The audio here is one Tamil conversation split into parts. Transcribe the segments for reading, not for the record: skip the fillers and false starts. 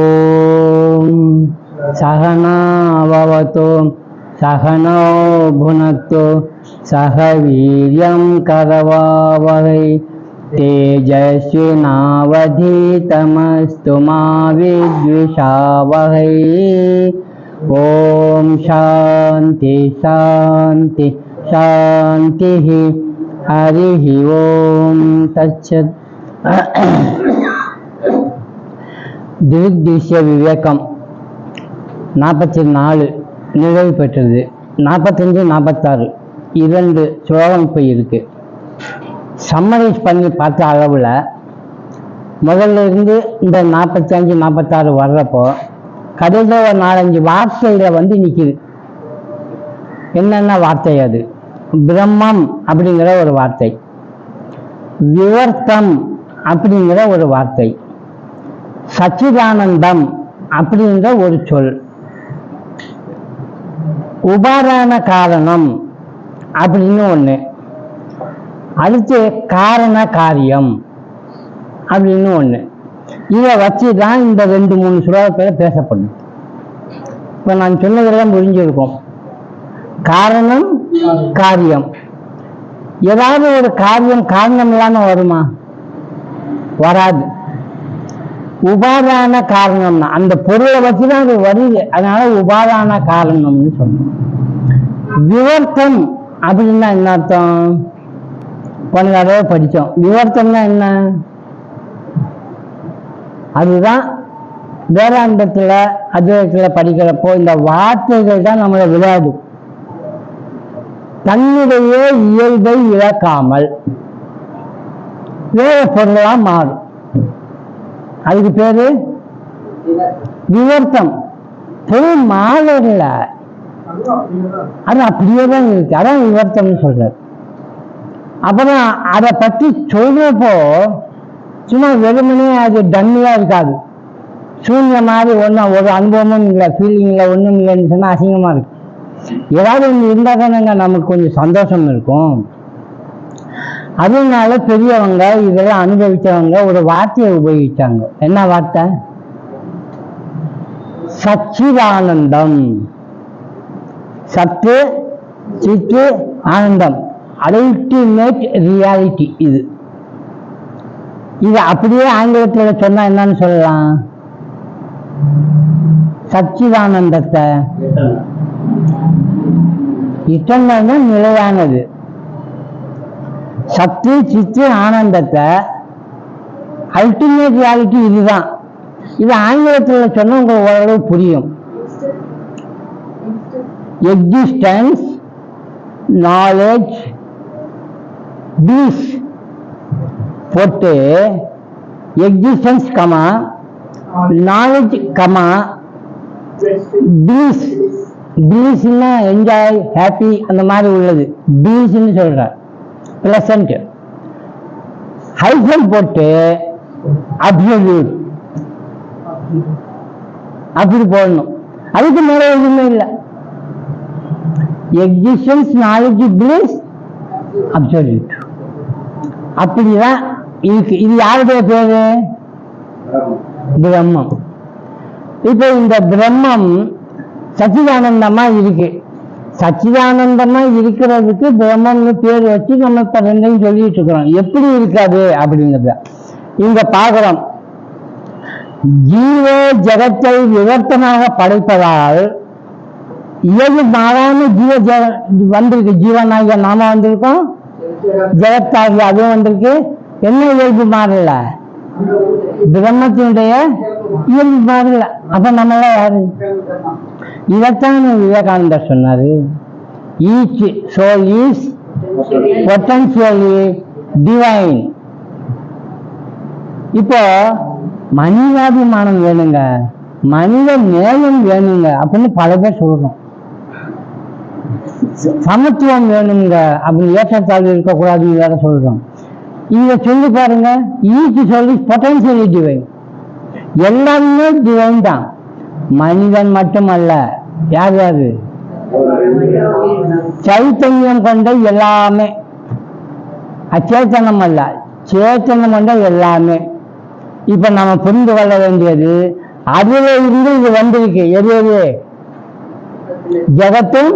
ஓம் சகனா பவது சகனோ புனக்து சக வீர்யம் கரவாவகை தேஜஸ்வினாவதீதமஸ்து மா வித்விஷாவகை. ஓம் சாந்தி சாந்தி சாந்தி. ஹரி ஓம் தத்சத். திருஷ்ய விவேகம் 44 நிறைவு பெற்றது. 45, 46 2 ஸ்லோகம் இப்போ இருக்கு. சம்மரைஸ் பண்ணி பார்த்த அளவில் முதல்ல இருந்து இந்த 45, 46 வர்றப்போ கடைசியில் ஒரு 4-5 வார்த்தையில் நிற்கிது. என்னென்ன வார்த்தை? அது பிரம்மம் அப்படிங்கிற ஒரு வார்த்தை, விவர்த்தம் அப்படிங்கிற ஒரு வார்த்தை, சச்சிதானந்தம் அப்படிங்கிற ஒரு சொல், உபாதான காரணம் அப்படின்னு ஒன்று, அடுத்து காரண காரியம் அப்படின்னு ஒன்று. இதை வச்சு தான் இந்த 2-3 ஸ்லோகத்தில் பேசப்படும். இப்போ நான் சொன்னதெல்லாம் புரிஞ்சிருக்கோம். காரணம் காரியம். ஏதாவது ஒரு காரியம் காரணம் இல்லாமல் வருமா? வராது. உபாதான காரணம்னா அந்த பொருளை வச்சுதான் அது வருது, அதனால உபாதான காரணம்னு சொன்னோம். விவர்த்தம் அப்படின்னா என்ன அர்த்தம்? போன தடவை படித்தோம். விவர்த்தம்னா என்ன? அதுதான் வேதாந்தத்தில் அத்வைதத்தில் படிக்கிறப்போ இந்த வார்த்தைகள் தான் நம்மளை விளையாடும். தன்னுடைய இயல்பை இழக்காமல் வேற பொருளாக மாறும். அதுக்கு பேரு விவர்த்தம். பொருள் மாறல, அது அப்படியே தான் இருக்கு. அதான் விவர்த்தம்னு சொல்றாரு. அப்புறம் அதை பற்றி சொல்றப்போ சும்மா வெறுமனே அது டம்மியா இருக்காது. சூன்ய மாதிரி ஒன்றும் ஒரு அனுபவமும் இல்லை, ஃபீலிங் இல்லை, ஒன்றும் இல்லைன்னு சொன்னால் அசிங்கமா இருக்கு. ஏதாவது ஒன்று இருந்தால் தானேங்க நமக்கு கொஞ்சம் சந்தோஷம் இருக்கும். அதனால பெரியவங்க இதெல்லாம் அனுபவிச்சவங்க ஒரு வார்த்தையை உபயோகிச்சாங்க. என்ன வார்த்தை? சச்சிதானந்தம். சத்து சித்து ஆனந்தம், அல்டிமேட் ரியாலிட்டி. இது அப்படியே ஆங்கிலத்தில் சொன்னா என்னன்னு சொல்லலாம்? சச்சிதானந்தத்தை இட்டன்னா நிலையானது. சத்து சித்து ஆனந்தத்தை அல்டிமேட் ரியாலிட்டி இதுதான். இது ஆங்கிலத்தில் சொன்னா உங்களுக்கு ஓரளவு புரியும். எக்ஸிஸ்டன்ஸ், நாலேஜ், பீஸ் போட்டு existence comma knowledge comma peace. பீஸ்னா என்ஜாய், ஹாப்பி அந்த மாதிரி உள்ளது. பீஸ்ன்னு சொல்றார். பிளசன்ட் ஹைஃபன் போட்டு அப்சல்யூட் அப்படி போடணும். அதுக்கு மேல எதுவுமே இல்லை. எக்ஸிஸ்டன்ஸ், நாலேஜ், பிளீஸ், அப்சல்யூட் அப்படிதான் இருக்கு. இது யாருடைய பேரு? பிரம்மம். இப்போ இந்த பிரம்மம் சச்சிதானந்தமா இருக்கு. சச்சிதானந்தமா இருக்கிறதுக்கு பிரம்மம்னு பேர் வச்சு நம்ம இப்ப 2ஐயும் சொல்லிட்டு இருக்கிறோம். எப்படி இருக்காது அப்படிங்கிறத இங்க பார்க்கிறோம். ஜீவ ஜகத்தை விவர்த்தமாக படைப்பதால் இயல்பு மாறாம வந்திருக்கு. ஜீவனாகிய நாம வந்திருக்கோம், ஜெகத்தாகிய அதுவும் வந்திருக்கு. என்ன இயல்பு மாறல? பிரம்மத்தினுடைய இயல்பு மாறல. அப்ப நம்மளாம் யாரு? இதைத்தான் விவேகானந்தர் சொன்னாரு. Each soul is potentially divine. இப்போ மனிதாபிமானம் வேணுங்க, மனித நேயம் வேணுங்க அப்படின்னு பல பேர் சொல்றோம். சமத்துவம் வேணுங்க அப்படின்னு ஏற்றத்தாழ்வு இருக்கக்கூடாதுன்னு வேற சொல்றோம். இதை சொல்லி பாருங்க. ஈச் சொல்லி பொட்டன்ஷியலி டிவைன். எல்லாருமே டிவைன் தான், மனிதன் மட்டுமல்ல. யார் யாரு? சைத்தன்யம் கொண்ட எல்லாமே, அச்சேத்தனம் அல்ல, சேத்தனம் கொண்ட எல்லாமே. இப்ப நம்ம புரிந்து கொள்ள வேண்டியது அதுல இருந்து இது வந்திருக்கு. எது எது? ஜகத்தும்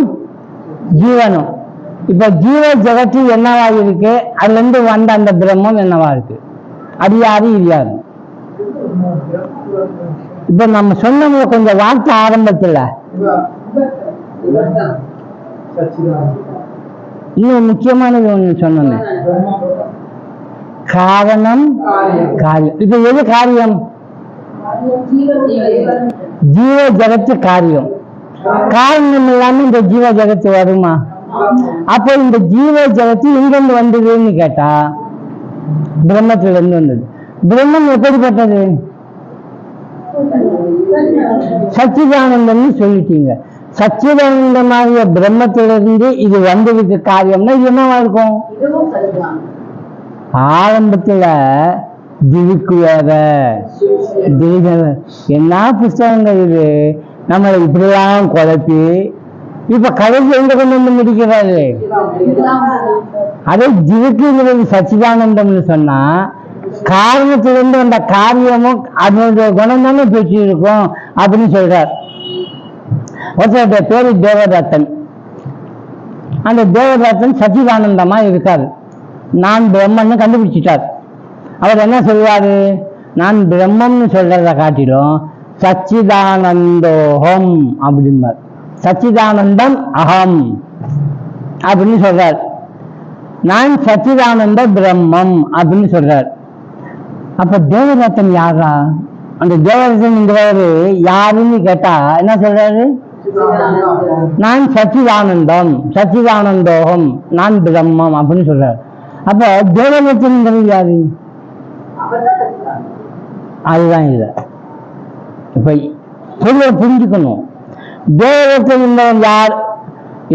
ஜீவனும். இப்ப ஜீவ ஜகத்து என்னவா இருக்கு, அதுல இருந்து வந்த அந்த பிரம்மம் என்னவா இருக்கு? அது யாரு இது யாரு? இப்ப நம்ம சொன்ன கொஞ்சம் வார்த்தை ஆரம்பத்துல இன்னும் முக்கியமானது ஒண்ணு சொன்னேன், காரணம் காரியம். இப்ப எது காரியம்? ஜீவ ஜகத்து காரியம். காரணம் இல்லாம இந்த ஜீவ ஜகத்து வருமா? அப்போ இந்த ஜீவ ஜகத்து எங்கிருந்து வந்ததுன்னு கேட்டா பிரம்மத்துல இருந்து வந்தது. பிரம்மம் எப்படிப்பட்டது? சச்சிதானந்தம்னு சொல்லிட்டீங்க. சச்சிதானந்தமாகிய பிரம்மத்திலிருந்து இது வந்ததுக்கு காரியம்னா இது என்னவா இருக்கும்? ஆரம்பத்துல திருக்கு வேற என்ன புஸ்தகங்கள் இது, நம்மளை இப்படிலாம் குழப்பி இப்ப கடைசி எங்க கொண்டு வந்து முடிக்கிறாரு. அதே ஜிவுக்குங்கிறது சச்சிதானந்தம்னு சொன்னா காரணத்திலிருந்து அந்த காரியமும் அதனுடைய குணம் தானே பெற்று இருக்கும் அப்படின்னு சொல்றார். ஒருத்தருடைய பேரு தேவதத்தன். அந்த தேவதத்தன் சச்சிதானந்தமா இருக்காரு. நான் பிரம்மன்னு கண்டுபிடிச்சிட்டார். அவர் என்ன சொல்வாரு? நான் பிரம்மம்னு சொல்றத காட்டிலும் சச்சிதானந்தோகம் அப்படிம்பார். சச்சிதானந்தம் அகம் அப்படின்னு சொல்றார். நான் சச்சிதானந்த பிரம்மம் அப்படின்னு சொல்றார். அப்ப தேவதத்தன் யாரா? அந்த தேவதத்தன்ங்கிறவரு யாருன்னு கேட்டா என்ன சொல்றாரு? நான் சச்சிதானந்தம், சச்சிதானந்தோகம், நான் பிரம்மம் அப்படின்னு சொல்றாரு. அப்ப தேவதத்தன்ங்கிறது யாரு? அதுதான் இல்லை. இப்ப பொதுவாக புரிஞ்சுக்கணும். தேவதத்தன் என்பவன் யார்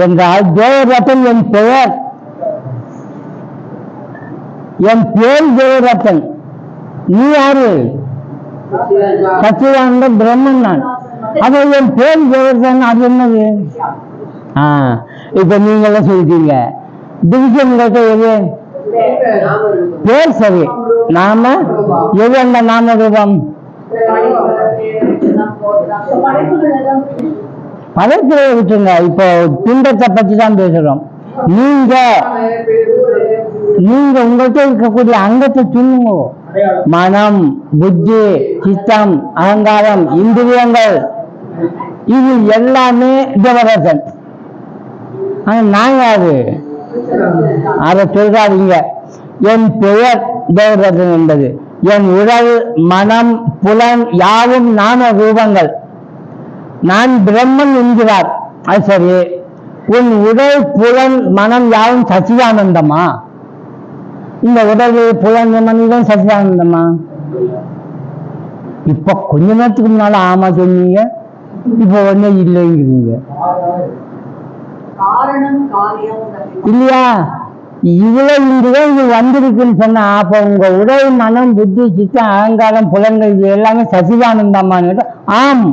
என்றால், தேவதத்தன் என் பெயர். என் பேர் தேவதத்தன். நீ யாரு? சச்சிதானந்த பிரம்மன் நான். அப்ப என் பேர் தேவதத்தன். அது என்னது? இப்ப நீங்க எல்லாம் சொல்லிட்டீங்க. டிவிஷன் எது? பேர் சரி. நாம எது? அந்த நாம ரூபம் படைப்புகளை விட்டுருங்க. இப்போ பிண்டத்தை பத்தி தான் பேசுறோம். நீங்க உங்கள்கிட்ட இருக்கக்கூடிய அங்கத்தை சொல்லுங்க. மனம், புத்தி, சித்தம், அகங்காரம், இந்திரியங்கள், இது எல்லாமே தேவதத்தன். நான் யாரு? அதை சொல்றாதீங்க. என் பெயர் தேவதத்தன் என்பது. என் உடல், மனம், புலன் யாவும் நாம ரூபங்கள். நான் பிரம்மன் என்கிறார். அது சரி. உன் உடல், புலன், மனம் யாவும் சச்சிதானந்தமா? இந்த உடல், புலன், மனம் சச்சிதானந்தமா? இப்ப கொஞ்ச நேரத்துக்கு முன்னால ஆமா சொன்னீங்க, இப்ப ஒண்ணு இல்லைங்கிறீங்க இல்லையா? இதுல இங்குதான் இது வந்திருக்குன்னு சொன்னா, அப்ப உங்க உடல், மனம், புத்தி, சித்தம், அகங்காரம், புலன்கள் இது எல்லாமே சச்சிதானந்தமான்னு? ஆம்.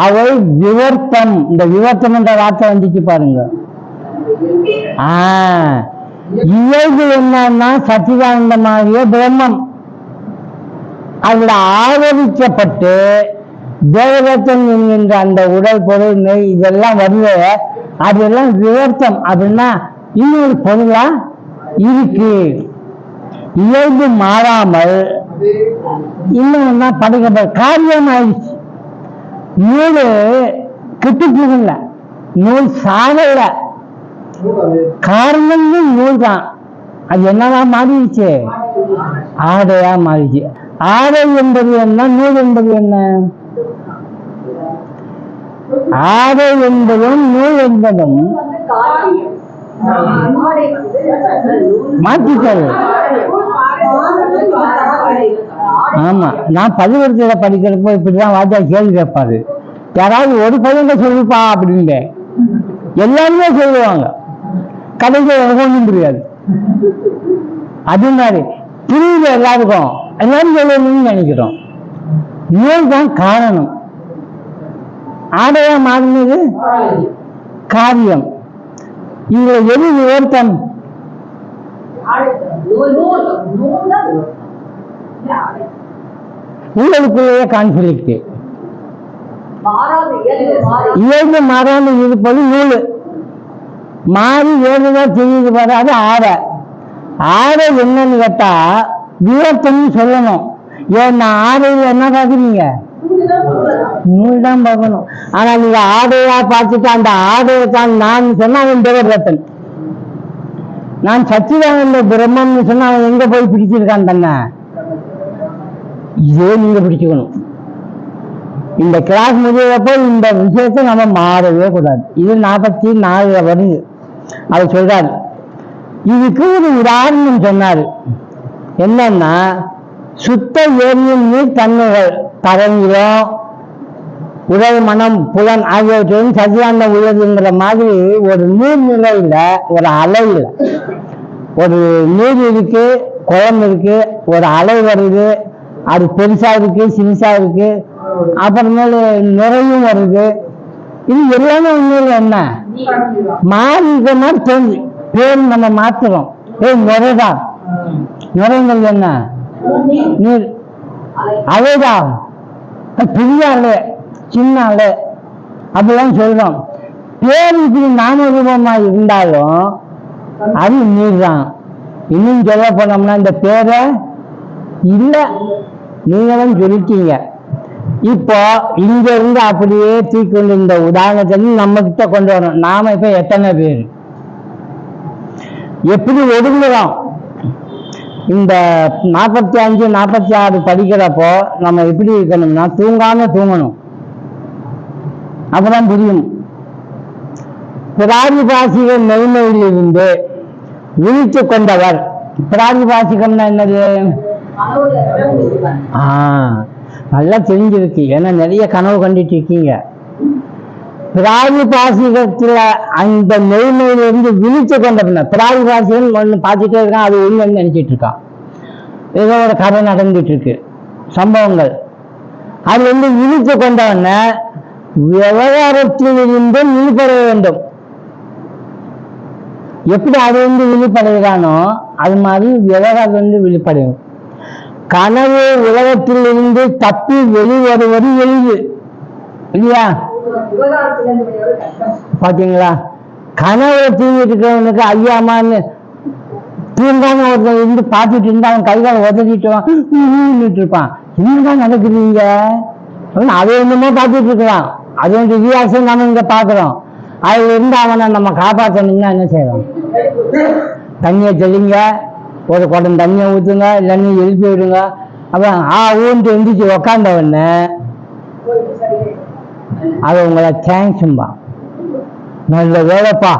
அவை விவர்த்தம். இந்த விவர்த்தம் என்ற வார்த்தை வந்துச்சு பாருங்க. இவைகள் என்னன்னா சச்சிதானந்தமாகிய பிரம்மம். அதுல ஆதரிக்கப்பட்டு தேவதத்தன் என்கின்ற அந்த உடல், பொருள், மெய் இதெல்லாம் வருது. அதெல்லாம் விவர்த்தம். அப்படின்னா இன்னொரு பொருளா இருக்கு. இயல்பு மாறாமல் இன்னொன்னா படைக்கப்பட்ட காரியம் ஆயிடுச்சு. நூல் கெட்டு போகல, நூல் சாகல, காரணம் நூல் தான். அது என்னதான் மாறிடுச்சு? ஆடையா மாறிடுச்சு. ஆடை என்பது என்ன? நூல் என்பது என்ன? ஆடை என்பதும் நூல் என்பதும் மாற்றிட்டது. ஆமா, நான் பள்ளிக்கூடத்துல படிக்கிறப்போ இப்படிதான் வாத்தியார் கேள்வி கேட்பாரு. யாராவது ஒரு பையன் சொல்லிப்பா அப்படின்னு எல்லாருமே சொல்லுவாங்க. கடைசியில் எனக்கு ஒன்றும் புரியாது. அது மாதிரி புரியுது எல்லாருக்கும், எல்லாரும் சொல்லணும்னு நினைக்கிறோம். நூல் தான் காரணம். ஆடையா மாறினது காரியம். இதுல எது விவர்த்தம்? உங்களுக்குள்ளேயே கான்ஃபிளிக்ட். இயல்பு மாறாமல் இருப்பது நூல். மாறி ஏழுதான் தெரியுது வராது ஆடை. ஆடை என்னன்னு கேட்டா விவரத்தன்னு சொல்லணும். ஏன்னா ஆடையில என்ன பாக்குறீங்க? நூல் தான் பார்க்கணும். ஆனா நீங்க ஆடையா பார்த்துட்டு அந்த ஆடையை தான் நான் சொன்னா அவன் தேவரத்தன், நான் சச்சிதானந்த பிரம்மம்னு சொன்னா அவன் எங்க போய் பிடிச்சிருக்கான் தன்னை? இதே நீங்க பிடிச்சுக்கணும். இந்த கிளாஸ் முடியறப்போ இந்த விஷயத்தை நம்ம மாறவே கூடாது. இது 44 வருது. அவர் சொல்றாரு, இதுக்கு ஒரு உதாரணம் சொன்னாரு. என்னன்னா, சுத்த எரியும் நீர் தன்மைகள் தரங்கிலும் உடல் மனம் புலன் ஆகியவற்றிலும் சச்சிதானந்தம் உள்ளதுங்கிற மாதிரி ஒரு நீர்நிலையில ஒரு அலையில ஒரு நீர் இருக்கு, குளம் இருக்கு, ஒரு அலை வருது, அது பெருசா இருக்கு, சிறுசா இருக்கு, அப்புறமேல நுரையும் வருது. இது எல்லாமே உண்மையில என்ன மாறி இருக்கிற மாதிரி தெரிஞ்சு பேர் நம்ம மாத்துறோம். நுரைதான். நுரைங்கள் என்ன? நீர் அலைதான். பெரிய அலை, சின்ன அலை அப்படிலாம் சொல்றோம். பேர் இப்படி நாம ரூபமா இருந்தாலும் அது நீர் தான். இன்னும் சொல்ல போனோம்னா இந்த பேரை இல்லை நீங்களும் சொல்லிட்டீங்க. இப்போ இங்க இருந்து அப்படியே தூக்கொண்டு இந்த உதாரணத்தை நம்ம கிட்ட கொண்டு வரணும். நாம இப்ப எத்தனை பேர் எப்படி ஒதுங்குறோம்? இந்த 45, 46 படிக்கிறப்போ நம்ம எப்படி இருக்கணும்னா தூங்காம தூங்கணும். அப்பதான் புரியும். பிராதிபாசிக மெய்மையிலிருந்து விழித்து கொண்டவர். பிராதிபாசிகம்னா என்னது? நல்லா தெரிஞ்சிருக்கு. ஏன்னா நிறைய கனவு கண்டுட்டு இருக்கீங்க. பிராதிபாசிகத்துல அந்த மெய்மையிலிருந்து விழித்து கொண்ட பின்ன பிராதிபாசிகம் ஒண்ணு பார்த்துட்டே இருக்கான், அது ஒண்ணு நினைச்சிட்டு இருக்கான். ஏதோ ஒரு கதை நடந்துட்டு இருக்கு, சம்பவங்கள். அது விழித்து கொண்டவன விவகாரத்தில் இருந்து விழிப்பட வேண்டும். எப்படி அது விழிப்படைகிறானோ அது மாதிரி விவகாரம் விழிப்படையும். கனவு உலகத்தில் இருந்து தப்பி வெளிவருவது எளிது இல்லையா? பாத்தீங்களா? கனவுல தூங்கிட்டு இருக்கிறவனுக்கு ஐயாமான்னு தூங்காம ஒருத்தர் இருந்து பார்த்துட்டு இருந்தா அவன் கைகால உதவிட்டு இருப்பான். என்னதான் நடக்குறீங்க? அதை என்னமோ பார்த்துட்டு இருக்கலாம். அது வித்தியாசம் நம்ம இங்க பாக்குறோம். அதுல இருந்து அவனை நம்ம காப்பாற்றணும்னா என்ன செய்யறோம்? தண்ணியை தெளிங்க, ஒரு குடம் தண்ணியை ஊற்றுங்க, இல்லைன்னு எழுப்பி விடுங்க. அப்புறம் ஊன்ட்டு எந்திரிச்சு உக்காந்தவன அது உங்களை தேங்க்ஸும்பா, நல்ல வேலைப்பா,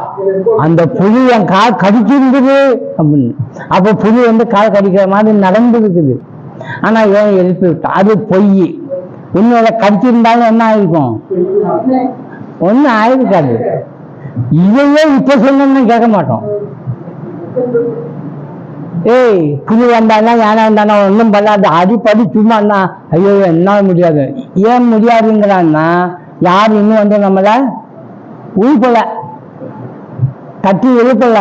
அந்த புலி என் கால் கடிச்சிருந்தது அப்படின்னு. அப்போ புலி கால் கடிக்கிற மாதிரி நடந்துருக்குது. ஆனா ஏன் எழுப்பி விட்டா? அது பொய். உன்னோட கடிச்சிருந்தாலும் என்ன ஆயிருக்கும்? ஒன்னும் ஆயிருக்காது. இதையே இப்ப சொன்னோம்னு கேட்க மாட்டோம். புலி வந்தானா யானை வந்தானா ஒன்றும் பண்ணாது, அடிப்படி சும்மாண்ணா. ஐயோ என்னால முடியாது. ஏன் முடியாதுங்கிறான்னா யார் இன்னும் நம்மள உழுப்பல, கட்டி எழுப்பல.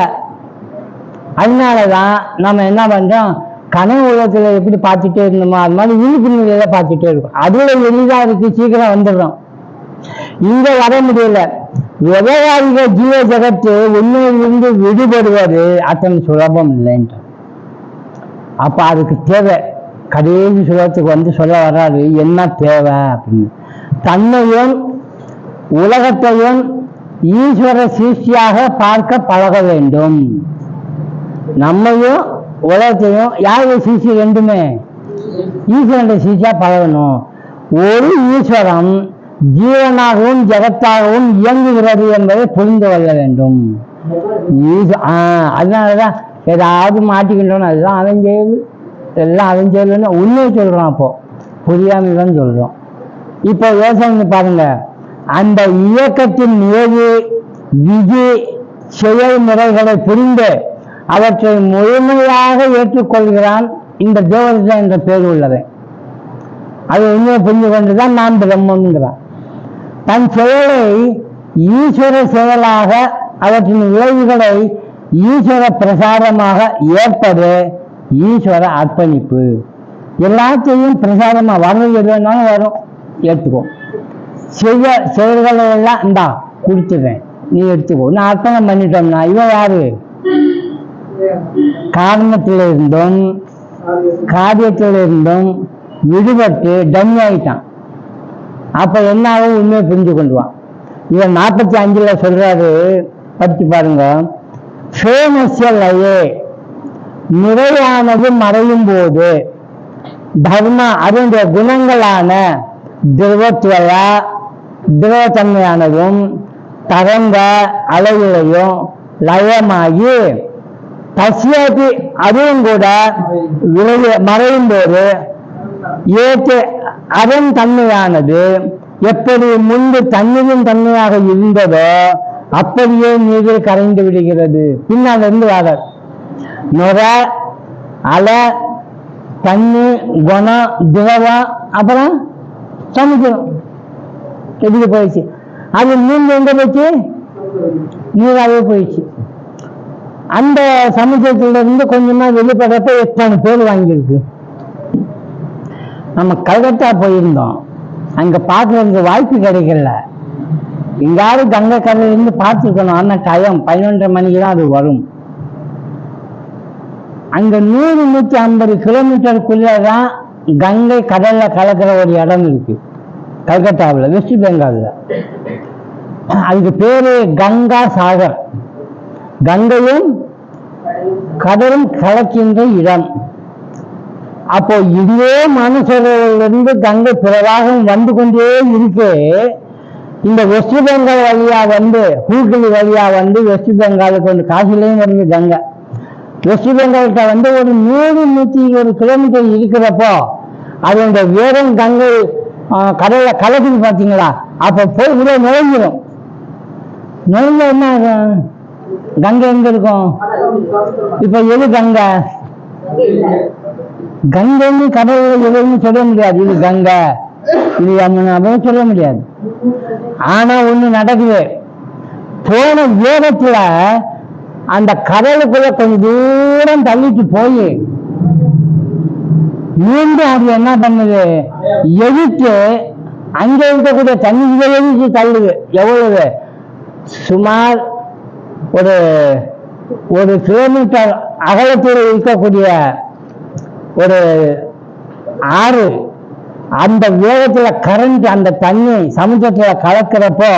அதனாலதான் நம்ம என்ன பண்றோம்? கனவு உலகத்துல எப்படி பார்த்துட்டே இருந்தோமோ அது மாதிரி விழிப்பு நிலையில பார்த்துட்டே இருக்கும். அதுல எளிதா இருக்கு, சீக்கிரம் வந்துடுறோம். இங்க வர முடியல. விவகாரிக ஜீவ ஜகத்து உண்மையிலிருந்து விடுபடுவது அத்தனை சுலபம் இல்லைன்ற. அப்ப அதுக்கு தேவை. கடைசி சுலபத்துக்கு சொல்ல வராது என்ன தேவை அப்படின்னு. தன்னையும் உலகத்தையும் ஈஸ்வர சிருஷ்டியாக பார்க்க பழக வேண்டும். நம்மையும் உலகத்தையும் யாருடைய சிருஷ்டி? ரெண்டுமே ஈஸ்வரனுடைய சிருஷ்டியா பழகணும். ஒரு ஈஸ்வரம் ஜீவனாகவும் ஜெகத்தாகவும் இயங்குகிறது என்பதை புரிந்து கொள்ள வேண்டும். அதனாலதான் ஏதாவது மாட்டிக்கின்றோம், அதுதான் அவன் செய்யுது, எல்லாம் அவன் செய்யலன்னு உண்மையை சொல்றோம். அப்போ புரியாமதான் சொல்றோம். இப்போ யோசனை பாருங்க. அந்த இயக்கத்தின் நியதி விதி செயல்முறைகளை புரிந்து அவற்றை முழுமையாக ஏற்றுக்கொள்கிறான் இந்த தேவதா என்ற பேர் உள்ளது. அதை உண்மையை புரிந்து கொண்டுதான் நான் பிரம்மங்கிறான். தன் செயலை ஈஸ்வர செயலாக, அவற்றின் விளைவுகளை ஈஸ்வர பிரசாரமாக ஏற்பது ஈஸ்வர அர்ப்பணிப்பு. எல்லாத்தையும் பிரசாதமா வர்றது எது வேணாலும் வரும், ஏற்றுக்கோ. செயல்களை எல்லாம் இந்தா கொடுத்துடுறேன், நீ எடுத்துக்கோ. நான் அர்ப்பணம் பண்ணிட்டோம்னா இவன் யாரு? காரணத்துல இருந்தும் காரியத்துல இருந்தும் விடுபட்டு டம்மி ஆயிட்டான். அப்ப என்னாவும் உண்மையை புரிஞ்சு கொண்டுவான். இவன் 45 சொல்றாரு, படிச்சு பாருங்க. ஃபேமஸ்லையே நிறையானது மறையும் போது தர்ம அதனுடைய குணங்களான திரவத்தன்மையானதும் தரங்க அளவிலையும் லயமாகி பசியாட்டி அதுவும் கூட மறையும் போது ஏற்று அதன் தன்மையானது எப்படி முன்பு தண்ணீரின் தன்மையாக இருந்ததோ அப்படியே நீரில் கரைந்து விடுகிறது. பின்னால் இருந்து வர நுர அலை தண்ணி குணம் திரவம் அப்புறம் சமுத்திரம் எப்படி போயிடுச்சு. அது மீன் எங்க போயிடுச்சு? நீராகவே போயிடுச்சு. அந்த சமுத்திரத்துல இருந்து கொஞ்சமா வெளிப்படுறப்ப எத்தனை பேர் வாங்கியிருக்கு. நம்ம கல்கத்தா போயிருந்தோம், அங்க பார்க்கறதுக்கு வாய்ப்பு கிடைக்கல. எங்காவது கங்கை கரையிலிருந்து பார்த்துருக்கணும். ஆனா டைம் 11:30 மணிக்கு தான் அது வரும். அங்க 100-150 கிலோமீட்டருக்குள்ளதான் கங்கை கடல்ல கலக்கிற ஒரு இடம் இருக்கு கல்கத்தாவில், வெஸ்ட் பெங்கால்ல. அதுக்கு பேரு கங்கா சாகர். கங்கையும் கடலும் கலக்கின்ற இடம். அப்போ இதே மனுஷரிலிருந்து கங்கை பிரவாகம் வந்து கொண்டே இருக்கு. இந்த வெஸ்ட் பெங்கால் வழியா வந்து ஹூக்ளி வழியா வந்து வெஸ்ட் பெங்காலுக்கு வந்து காசிலையும் வருது கங்கை. வெஸ்ட் பெங்கால்கிட்ட வந்து ஒரு 100-120 கிலோமீட்டர் இருக்கிறப்போ அதோட வேகம் கங்கை கடல்ல கலக்குது பார்த்தீங்களா? அப்ப போய் கூட நுழைஞ்சிடும். நுழைஞ்ச என்ன ஆகும்? கங்கை எங்க இருக்கும்? இப்ப எது கங்கை? கங்கைன்னு கடல்ல எதுவும் சொல்ல முடியாது. இது கங்கை, இது அப்படின்னு சொல்ல முடியாது. ஆனா ஒண்ணு நடக்குது. போன வேகத்துல அந்த கடலுக்குள்ள கொஞ்சம் தூரம் தள்ளிட்டு போய் மீண்டும் அது என்ன பண்ணுது? எதிர்த்து அங்க இருக்கக்கூடிய தண்ணி எதிர்த்து தள்ளுது. எவ்வளவு? சுமார் ஒரு கிலோமீட்டர் அகலத்தில் இருக்கக்கூடிய ஒரு ஆறு அந்த வேகத்துல கரண்ட் அந்த தண்ணி சமுத்திரத்துல கலக்கிறப்போ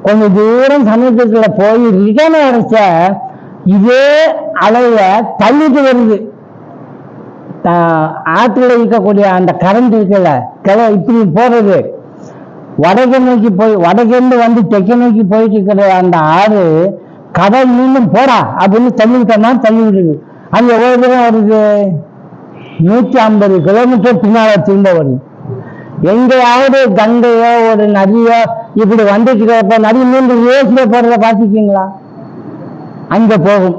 கொஞ்சம் தூரம் சமுத்திரத்துல போய் ரிட்டர்ன் அடிச்ச இதே அளவுல தள்ளிட்டு வருது. ஆற்றுல இருக்கக்கூடிய அந்த கரண்ட் இருக்குல்ல, இப்படி போறது வடக்கு நோக்கி போய் வடக்கிருந்து வந்து தெற்கு நோக்கி போயிட்டு இருக்கிற அந்த ஆறு கடல் மீண்டும் போடா அப்படின்னு தள்ளிவிட்டோம்னா தள்ளி விடுது. அது எவ்வளவு தூரம் வருது? 150 கிலோமீட்டர் பின்னால திரும்ப வருது. எங்கேயாவது கங்கையோ ஒரு நதியோ இப்படி வந்துட்டு நதி மீண்டும் யோசிக்க போறத பார்த்துக்கீங்களா? அங்க போகும்.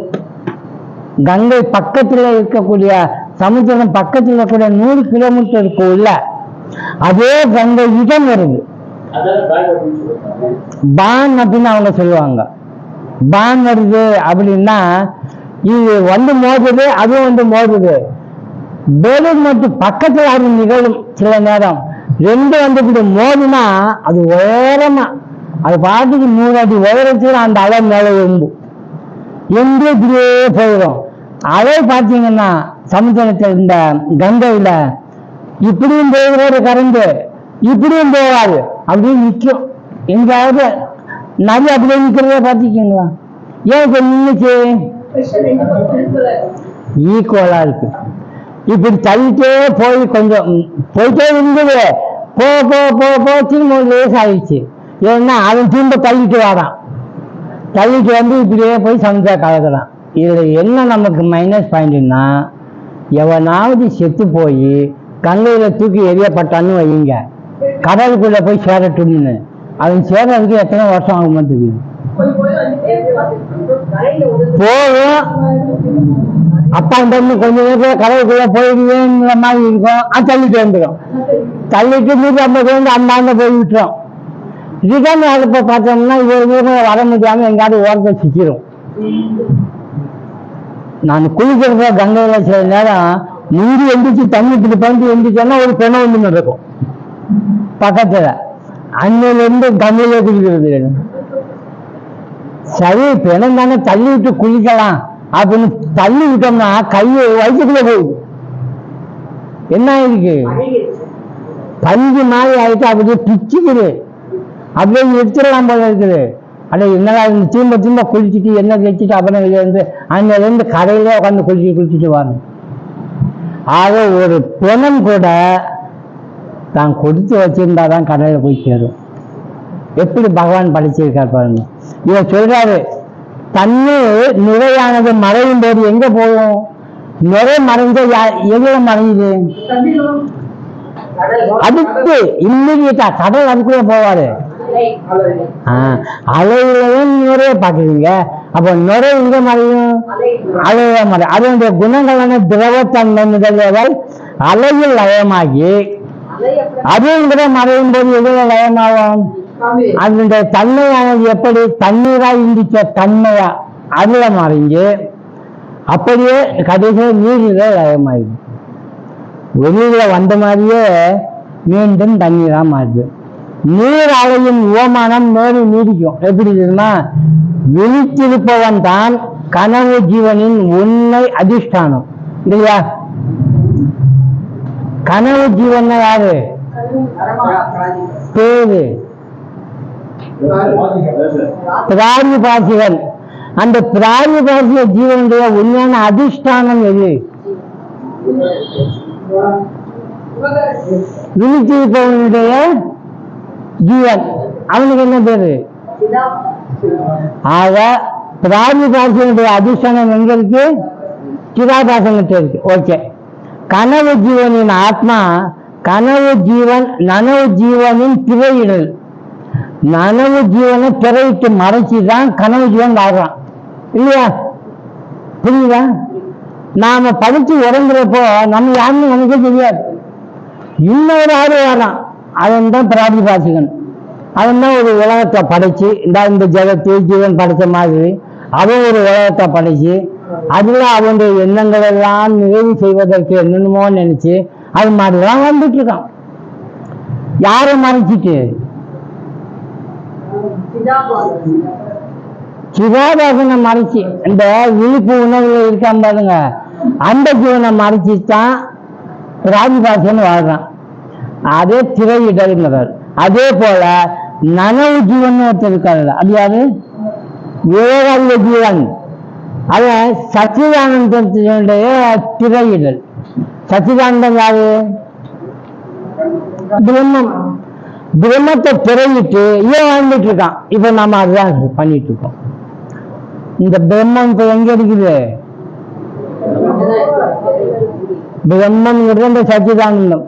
கங்கை பக்கத்துல இருக்கக்கூடிய சமுத்திரம் பக்கத்துல இருக்கக்கூடிய 100 கிலோமீட்டருக்கு உள்ள அதே கங்கை இடம் வருது. பான் அப்படின்னு அவங்க சொல்லுவாங்க. பான் வருது அப்படின்னா இது வந்து மோதுது, அதுவும் வந்து மோதுது. பெலூன் மட்டும் பக்கத்துல அது நிகழும். சில நேரம் ரெண்டு வந்து இப்படி மோதுனா அது உயரமா அது பாட்டுக்கு 100 அடி உயரத்துல அந்த அலை மேல எம்பும் எம்பு இப்படியே போயிடும். அலை பார்த்தீங்கன்னா சமுத்திரத்தில் இந்த கங்கையில இப்படியும் போகிற கரண்ட் இப்படியும் போகாது, அப்படியே நிற்கும். எங்காவது நதி அப்படியே நிற்கிறத பார்த்துக்கீங்களா? ஏன் இப்ப நின்றுச்சு? ஈக்குவலா இருக்கு. இப்படி தள்ளிட்டே போய் கொஞ்சம் போயிட்டே இருந்தது. போ திரும்ப லேஸ் ஆயிடுச்சு. ஏன்னா அவன் திரும்ப தள்ளிட்டு வரான். தள்ளிட்டு வந்து இப்படியே போய் சமுத்திர கலக்கிறான். இதுல என்ன நமக்கு மைனஸ் பாயிண்ட்னா, எவனாவது செத்து போய் கங்கையில தூக்கி எரியப்பட்டான்னு வைங்க, கடலுக்குள்ள போய் சேரட்டும்னு. அவன் சேர்றதுக்கு எத்தனை வருஷம் ஆகும் தெரியும்? போகும். அப்பா தண்ணி கொஞ்சம் நேரத்தில் கடலுக்குள்ள போயிடுவேங்கிற மாதிரி இருக்கும். அது தள்ளிட்டு வந்துடும். தள்ளிட்டு 150 வந்து அந்தாண்ட போய் விட்டுரும். ரிட்டர்ன் ஆகிறப்ப பார்த்தோம்னா இவ்வளவு தூரம் வர முடியாம எங்காவது ஓரத்தை சுற்றிடும். நான் குளிக்கிறப்ப கங்கையில சில நேரம் முந்தி எந்திரிச்சு தண்ணி திருப்பி எந்திரிச்சோன்னா ஒரு பெணம் வந்து நடக்கும் பக்கத்துல. அன்னையில இருந்து தண்ணியில குளிக்கிறது. சரி பெணம் தானே தள்ளி விட்டு குளிக்கலாம் அப்படின்னு தள்ளி விட்டோம்னா கையை வயிற்றுக்குள்ள போகுது. என்ன ஆயிருக்கு? பஞ்சு மாதிரி ஆயிட்டு அப்படியே பிச்சுக்குது. அப்படியே எடுத்துடலாம் போல இருக்குது. அட என்னடா திரும்ப திரும்ப குளிச்சுட்டு என்ன வச்சுட்டு அப்புறம் வந்து அங்கிருந்து கடையிலே உட்காந்து குளிச்சுட்டு வரணும். ஆக ஒரு பெணம் கூட தான் கொடுத்து வச்சிருந்தாதான் கடையில போய் சேரும். எப்படி பகவான் படைச்சிருக்கார் பாருங்க. இவர் சொல்றாரு, தண்ணீர் நிறையானது மறையும் போது எங்க போகும்? நிறை மறைஞ்ச எதுல மறையுது? அடுத்து இம்மிடியா கடல் அதுக்குள்ள போவாரு. அலையிலையும் நிறைய பாக்குறீங்க. அப்ப நுரை எங்க மறையும்? அலையில மறை. அதனுடைய குணங்களான திரவத்தன்மை முதலியவர்கள் அலையில் லயமாகி அதுங்கிற மறையும் போது எதுல லயமாகும்? அதனுடைய தன்மையானது எப்படி? தண்ணீரா இருந்துச்ச தன்மையா அதுல மறைஞ்சு அப்படியே கடைசியில் நீரில லயமாயிடுது. வெளியில வந்த மாதிரியே மீண்டும் தண்ணீரா மாறுது. நீர் அலையின் ஓமானம் மேலும் நீடிக்கும். எப்படி தெரியுமா? விழித்திருப்பவன் தான் கனவு ஜீவனின் உண்மை அதிஷ்டானம் இல்லையா? கனவு ஜீவன் யாரு? பேரு பிராணிபாசிகள். அந்த பிராணிபாசிய ஜீவனுடைய உண்மையான அதிஷ்டானம் எது? விழித்திருப்பவனுடைய ஜீவன். அவனுக்கு என்ன பேரு? ஆக பிராணிபாசியனுடைய அதிஷ்டானம் எங்க இருக்கு? சிதாபாசன்கிட்ட இருக்கு. ஓகே. கனவு ஜீவனின் ஆத்மா கனவு ஜீவன் நனவு ஜீவனின் திரையிடல். நனவு ஜீவனை திரையிட்டு மறைச்சுதான் கனவு ஜீவன் வாழ்றான் இல்லையா? புரியுதா? நாம படிச்சு உறங்குறப்போ நம்ம யாருன்னு நமக்கே தெரியாது. இன்னொரு ஆறு வரான், அவன் தான் பிராணிபாசிகன். அவன் தான் ஒரு உலகத்தை படைச்சு இந்த ஜெகத்து ஜீவன் படைச்ச மாதிரி அவன் ஒரு உலகத்தை படைச்சு அதுல அவனுடைய எண்ணங்கள் எல்லாம் நிறைவு செய்வதற்கு என்னென்னமோ நினைச்சு அது மாதிரிதான் வந்துட்டு இருக்கான். யாரை மறைச்சிட்டு? சிதாபாசனை மறைச்சு இந்த விழிப்பு உணர்வுல இருக்கான் பாருங்க, அந்த ஜீவனை மறைச்சுதான் பிராணிபாசன் வாழ்றான். அதே திரையிடல்ங்கிறார். அதே போல நனவு ஜீவன் ஒருத்தர் இருக்காரு. அது யாரு? விவேகானந்த ஜீவன். அவன் சச்சிதானந்தத்தினுடைய திரையிடல். சச்சிதானந்தம் யாரு? பிரம்மம். பிரம்மத்தை திரையிட்டு ஏன் வாழ்ந்துட்டு இருக்கான். இப்ப நாம அதுதான் பண்ணிட்டு இருக்கோம். இந்த பிரம்மம் இப்ப எங்க இருக்குது? பிரம்மம்ங்கிறது இந்த சச்சிதானந்தம்.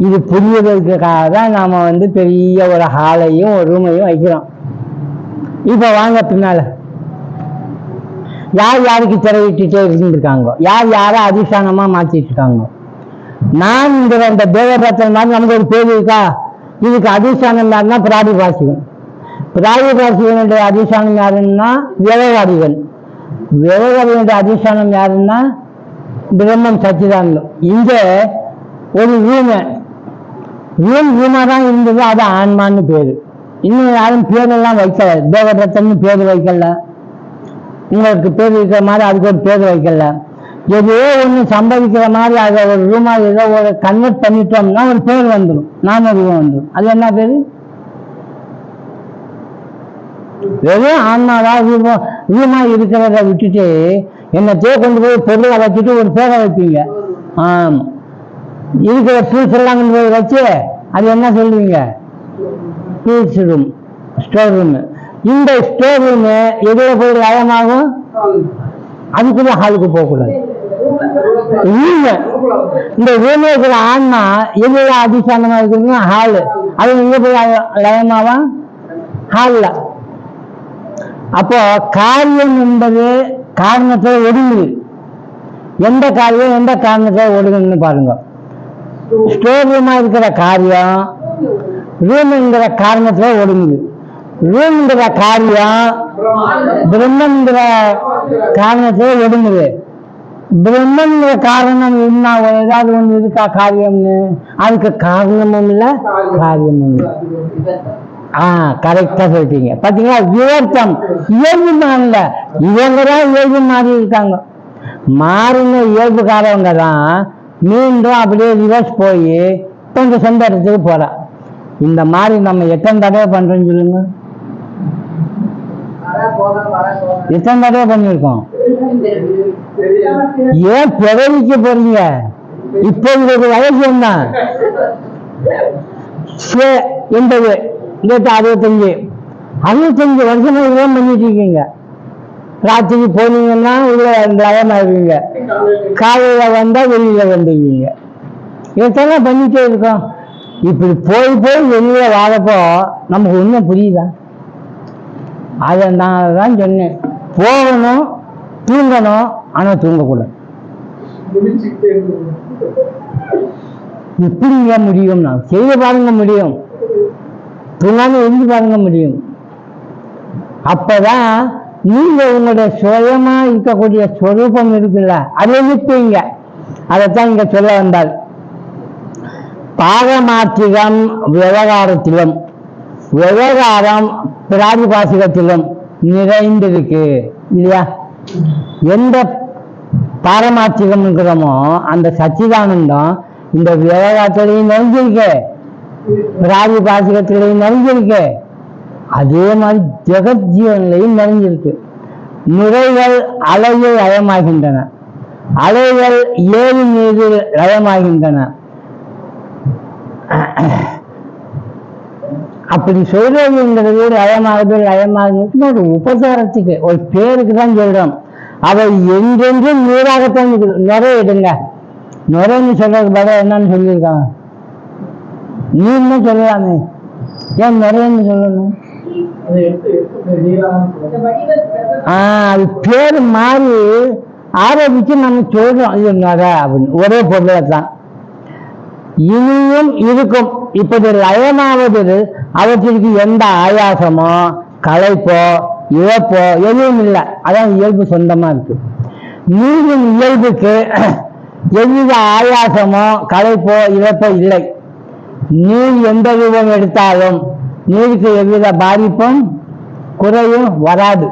இது புரியுறதுக்காக தான் நாம பெரிய ஒரு ஹாலையும் ஒரு ரூமையும் வைக்கிறோம். இப்ப வாங்க பின்னால யார் யாருக்கு திரையிட்டுட்டே இருந்திருக்காங்க, யார் யாரை அதிஷ்டானமா மாத்திட்டு இருக்காங்க. நான் இந்த தேவரத்தன் மாதிரி நமக்கு ஒரு பேர் இருக்கா? இதுக்கு அதிஷ்டானம் யாருன்னா பிராணிபாசிகன். பிராணிபாசிகனுடைய அதிஷ்டானம் யாருன்னா விவகாரிகள். விவகாரிகளுடைய அதிஷ்டானம் யாருன்னா பிரம்மம் சச்சிதானந்தம். இங்க ஒரு ரூமா தான் இருந்தது, அது ஆன்மான்னு பேரு. இன்னும் யாரும் பேரெல்லாம் வைக்கல. தேவரத்தன் பேர் வைக்கல. உங்களுக்கு பேர் இருக்கிற மாதிரி அதுக்கு ஒரு பேர் வைக்கல. ஏதோ ஒண்ணு சம்பவிக்கிற மாதிரி அதை ஒரு ரூமா ஏதோ ஒரு கன்வெர்ட் பண்ணிட்டோம்னா ஒரு பேர் வந்துடும், நாம ரூபம் வந்துடும். அது என்ன பேரு? வெறும் ஆன்மாவா ரூமா இருக்கிறத விட்டுட்டு என்னத்தையோ கொண்டு போய் பொருளை வச்சுட்டு ஒரு பேரை வைப்பீங்க. ஆமா, இருக்கிற பீஸ் எல்லாம் கொண்டு போய் வச்சு அது என்ன சொல்லுவீங்க? Peace room, store room. இந்த ஸ்டோர் ரூம் எதுல போய் லயமாகும்? அதுக்குள்ள ஹாலுக்கு போகக்கூடாது. இந்த ரூம்ல இருக்கிற ஆன்மா எதுல அதிஷ்டானமா இருக்குதுன்னா ஹாலு. அது எங்க போய் லயமாவா? ஹால்ல. அப்போ காரியம் என்பது காரணத்தை ஒடுங்குது. எந்த காரியம் எந்த காரணத்தை ஒடுங்குன்னு பாருங்க. ஸ்டோர் ரூமா இருக்கிற காரியம் ரூம்ங்கிற காரணத்துல ஒடுங்குது. ரூம்ங்கிற காரியம் பிரம்மங்கிற காரணத்துல ஒடுங்குது. பிரம்மங்கிற காரணம் என்ன, ஏதாவது ஒண்ணு இருக்கா காரியம்னு? அதுக்கு காரணமும் இல்லை காரியமும் இல்லை. கரெக்டா சொல்லிட்டீங்க. பாத்தீங்களா, விவர்த்தம் இயல்பு மாறல, இவங்கதான் இயல்பு மாறி இருக்காங்க. மாறின இயல்புக்காரவங்க தான் மீண்டும் அப்படியே ரிவர்ஸ் போய் கொஞ்சம் சொந்த இடத்துக்கு போறா. இந்த மாதிரி நம்ம எத்தனை தடவை பண்றோம்னு சொல்லுங்க, எத்தனை தடவை பண்ணிருக்கோம்? ஏன் பிறவிக்க போறீங்க? இப்போ உங்களுக்கு வயசு என்ன? 80, 65 வருஷமா இதெல்லாம் பண்ணிட்டு இருக்கீங்க. ராத்திரி போனீங்கன்னா உள்ள லயமாயிருவீங்க, காலையில வந்தா வெளியில வந்துருவீங்க. இதெல்லாம் பண்ணிட்டே இருக்கோம். இப்படி போய் போய் வெளியில வாழப்போ நமக்கு ஒன்றும் புரியுதா? அதை நான் தான் சொன்னேன், போகணும் தூங்கணும், ஆனா தூங்கக்கூடாது. எப்படிங்க முடியும்? நான் செய்ய பாருங்க முடியும், தூங்காம எழுந்து பாருங்க முடியும். அப்பதான் நீங்க உங்களுடைய சுயமா இருக்கக்கூடிய ஸ்வரூபம் இருக்குல்ல, அதை விட்டுங்க. அதைத்தான் இங்க சொல்ல வந்தால், பாரமார்த்திகம் விவகாரத்திலும் விவகாரம் பிராதிபாசிகத்திலும் நிறைந்திருக்கு இல்லையா? எந்த பாரமார்த்திகம் இருக்கிறோமோ அந்த சச்சிதானந்தம் இந்த விவகாரத்திலையும் நிறைஞ்சிருக்கு, பிராதிபாசிகத்திலையும் நிறைஞ்சிருக்கு, அதே மாதிரி ஜெகத் ஜீவனிலையும் நிறைஞ்சிருக்கு. நுரைகள் அலையில் லயமாகின்றன, அலைகள் ஏழு மீது லயமாகின்றன. அப்படி சொல்றதுங்கிறது லயமாகுது லயமாகுது ஒரு உபசாரத்துக்கு, ஒரு பேருக்கு தான் சொல்றோம். அவை எங்கென்றும் நீராகத்தான் இருக்குது. நுரை எடுங்க, நுரைன்னு சொல்றதுக்கு பதில் என்னன்னு சொல்லியிருக்காங்க, நீர்னு சொல்லலாமே, ஏன் நுரைன்னு சொல்லணும்? அது பேரு மாறி ஆரோபிச்சு நம்ம சொல்றோம் இது நுரை அப்படின்னு. ஒரே பொருளை தான் இனியும் இருக்கும். இப்படி லயமாவது அவற்றிற்கு எந்த ஆயாசமோ களைப்போ இழப்போ எதுவும் இல்லை. அதான் இயல்பு சொந்தமா இருக்கு. நீரின் இயல்புக்கு எவ்வித ஆயாசமோ களைப்போ இழப்போ இல்லை. நீர் எந்த ரூபம் எடுத்தாலும் நீருக்கு எவ்வித பாதிப்பும் குறையும் வராது.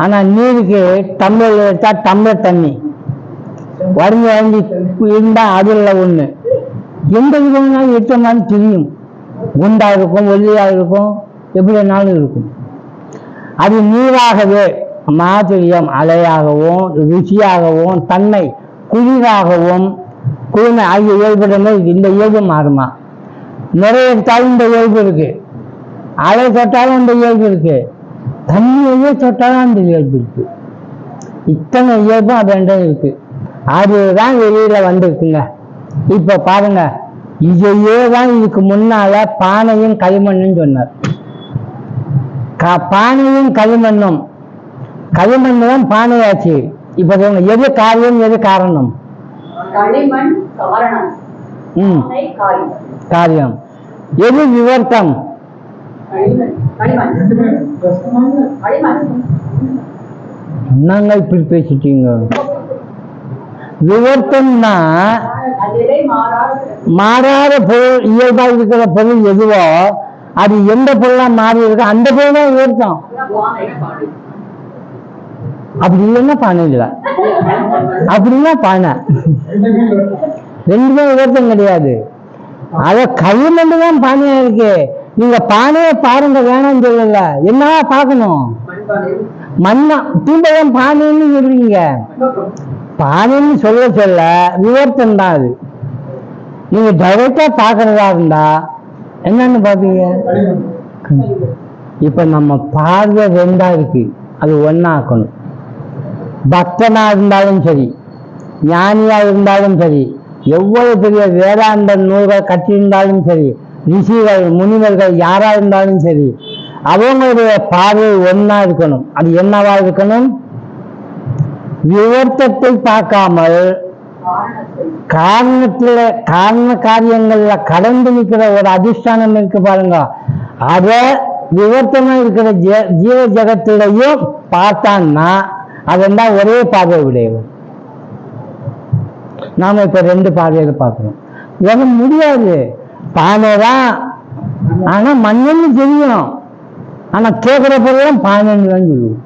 ஆனா நீருக்கு டம்ளர் எடுத்தா டம்ளர் தண்ணி வடிஞ்சு வடிஞ்சு இருந்தா அதுல ஒண்ணு எந்த விதம்னாலும் எடுத்த மாதிரி தெரியும். குண்டா இருக்கும், ஒல்லியா இருக்கும், எப்படி வேணாலும் இருக்கும். அது நீராகவே மாதுரியம் அலையாகவும் ருச்சியாகவும் தன்மை குளிராகவும் குளிர்மை ஆகிய இயல்புடனே இந்த இயல்பு மாறுமா? நிறைய எடுத்தாலும் இந்த இயல்பு இருக்கு, அலை தொட்டாலும் இந்த இயல்பு இருக்கு, தண்ணியையே தொட்டாலும் அந்த இயல்பு இருக்கு. இத்தனை இயல்பும் அது இருக்கு. அதுதான் வெளியில வந்திருக்குங்க. இப்ப பாருங்க, இதையே தான் இதுக்கு முன்னால பானையும் களிமண்ணும் சொன்னார். பானையும் களிமண்ணும், களிமண்ணு தான் பானையாச்சு. இப்ப எது காரியம் எது காரணம்? காரியம். எது விவர்த்தம்? என்னங்க இப்படி பேசிட்டீங்க? விவர்த்தம்னா மாறாத பொருள், இயல்பா இருக்கிற பொருள் எதுவோ அது எந்த பொருளா மாறி இருக்கு அந்த பொருள் தான் விவர்த்தம். அப்படி இல்லைன்னா பானை இல்லை, அப்படின்னா பானை ரெண்டுமே விவர்த்தம் கிடையாது. அத களிமண் தான் பானையா இருக்கு. நீங்க பானையை பாருங்க, வேணாம்னு சொல்லல, என்னவா பார்க்கணும்? மண்ணா தூண்டதான் பானைன்னு சொல்றீங்க. பானைன்னு சொல்ல சொல்ல விவர்த்தம் தான் அது. நீங்க டைரக்டா பாக்குறதா இருந்தா என்னன்னு பாப்பீங்க? இப்ப நம்ம பார்வை ரெண்டா இருக்கு, அது ஒன்னாக்கணும். பக்தனா இருந்தாலும் சரி, ஞானியா இருந்தாலும் சரி, எவ்வளவு பெரிய வேதாந்த நூல்கள் கற்றிருந்தாலும் சரி, ரிஷிகள் முனிவர்கள் யாரா இருந்தாலும் சரி, அவங்களுடைய பார்வை ஒன்னா இருக்கணும். அது என்னவா இருக்கணும்? விவர்த்தத்தை பார்க்காமல் காரணத்துல காரண காரியங்கள்ல கடந்து நிற்கிற ஒரு அதிஷ்டானம் இருக்கு பாருங்க, அத விவர்த்தமா இருக்கிற ஜீவ ஜகத்திலையும் பார்த்தான்னா அதெல்லாம் ஒரே பார்வை உடையவன். நாம இப்ப 2 பார்வையில பார்க்கிறோம். இவங்க முடியாது, பானைதான், ஆனா மண்ணுன்னு தெரியும். ஆனா கேட்கிற பொருளும் பானைன்னு தான் சொல்லுவோம்,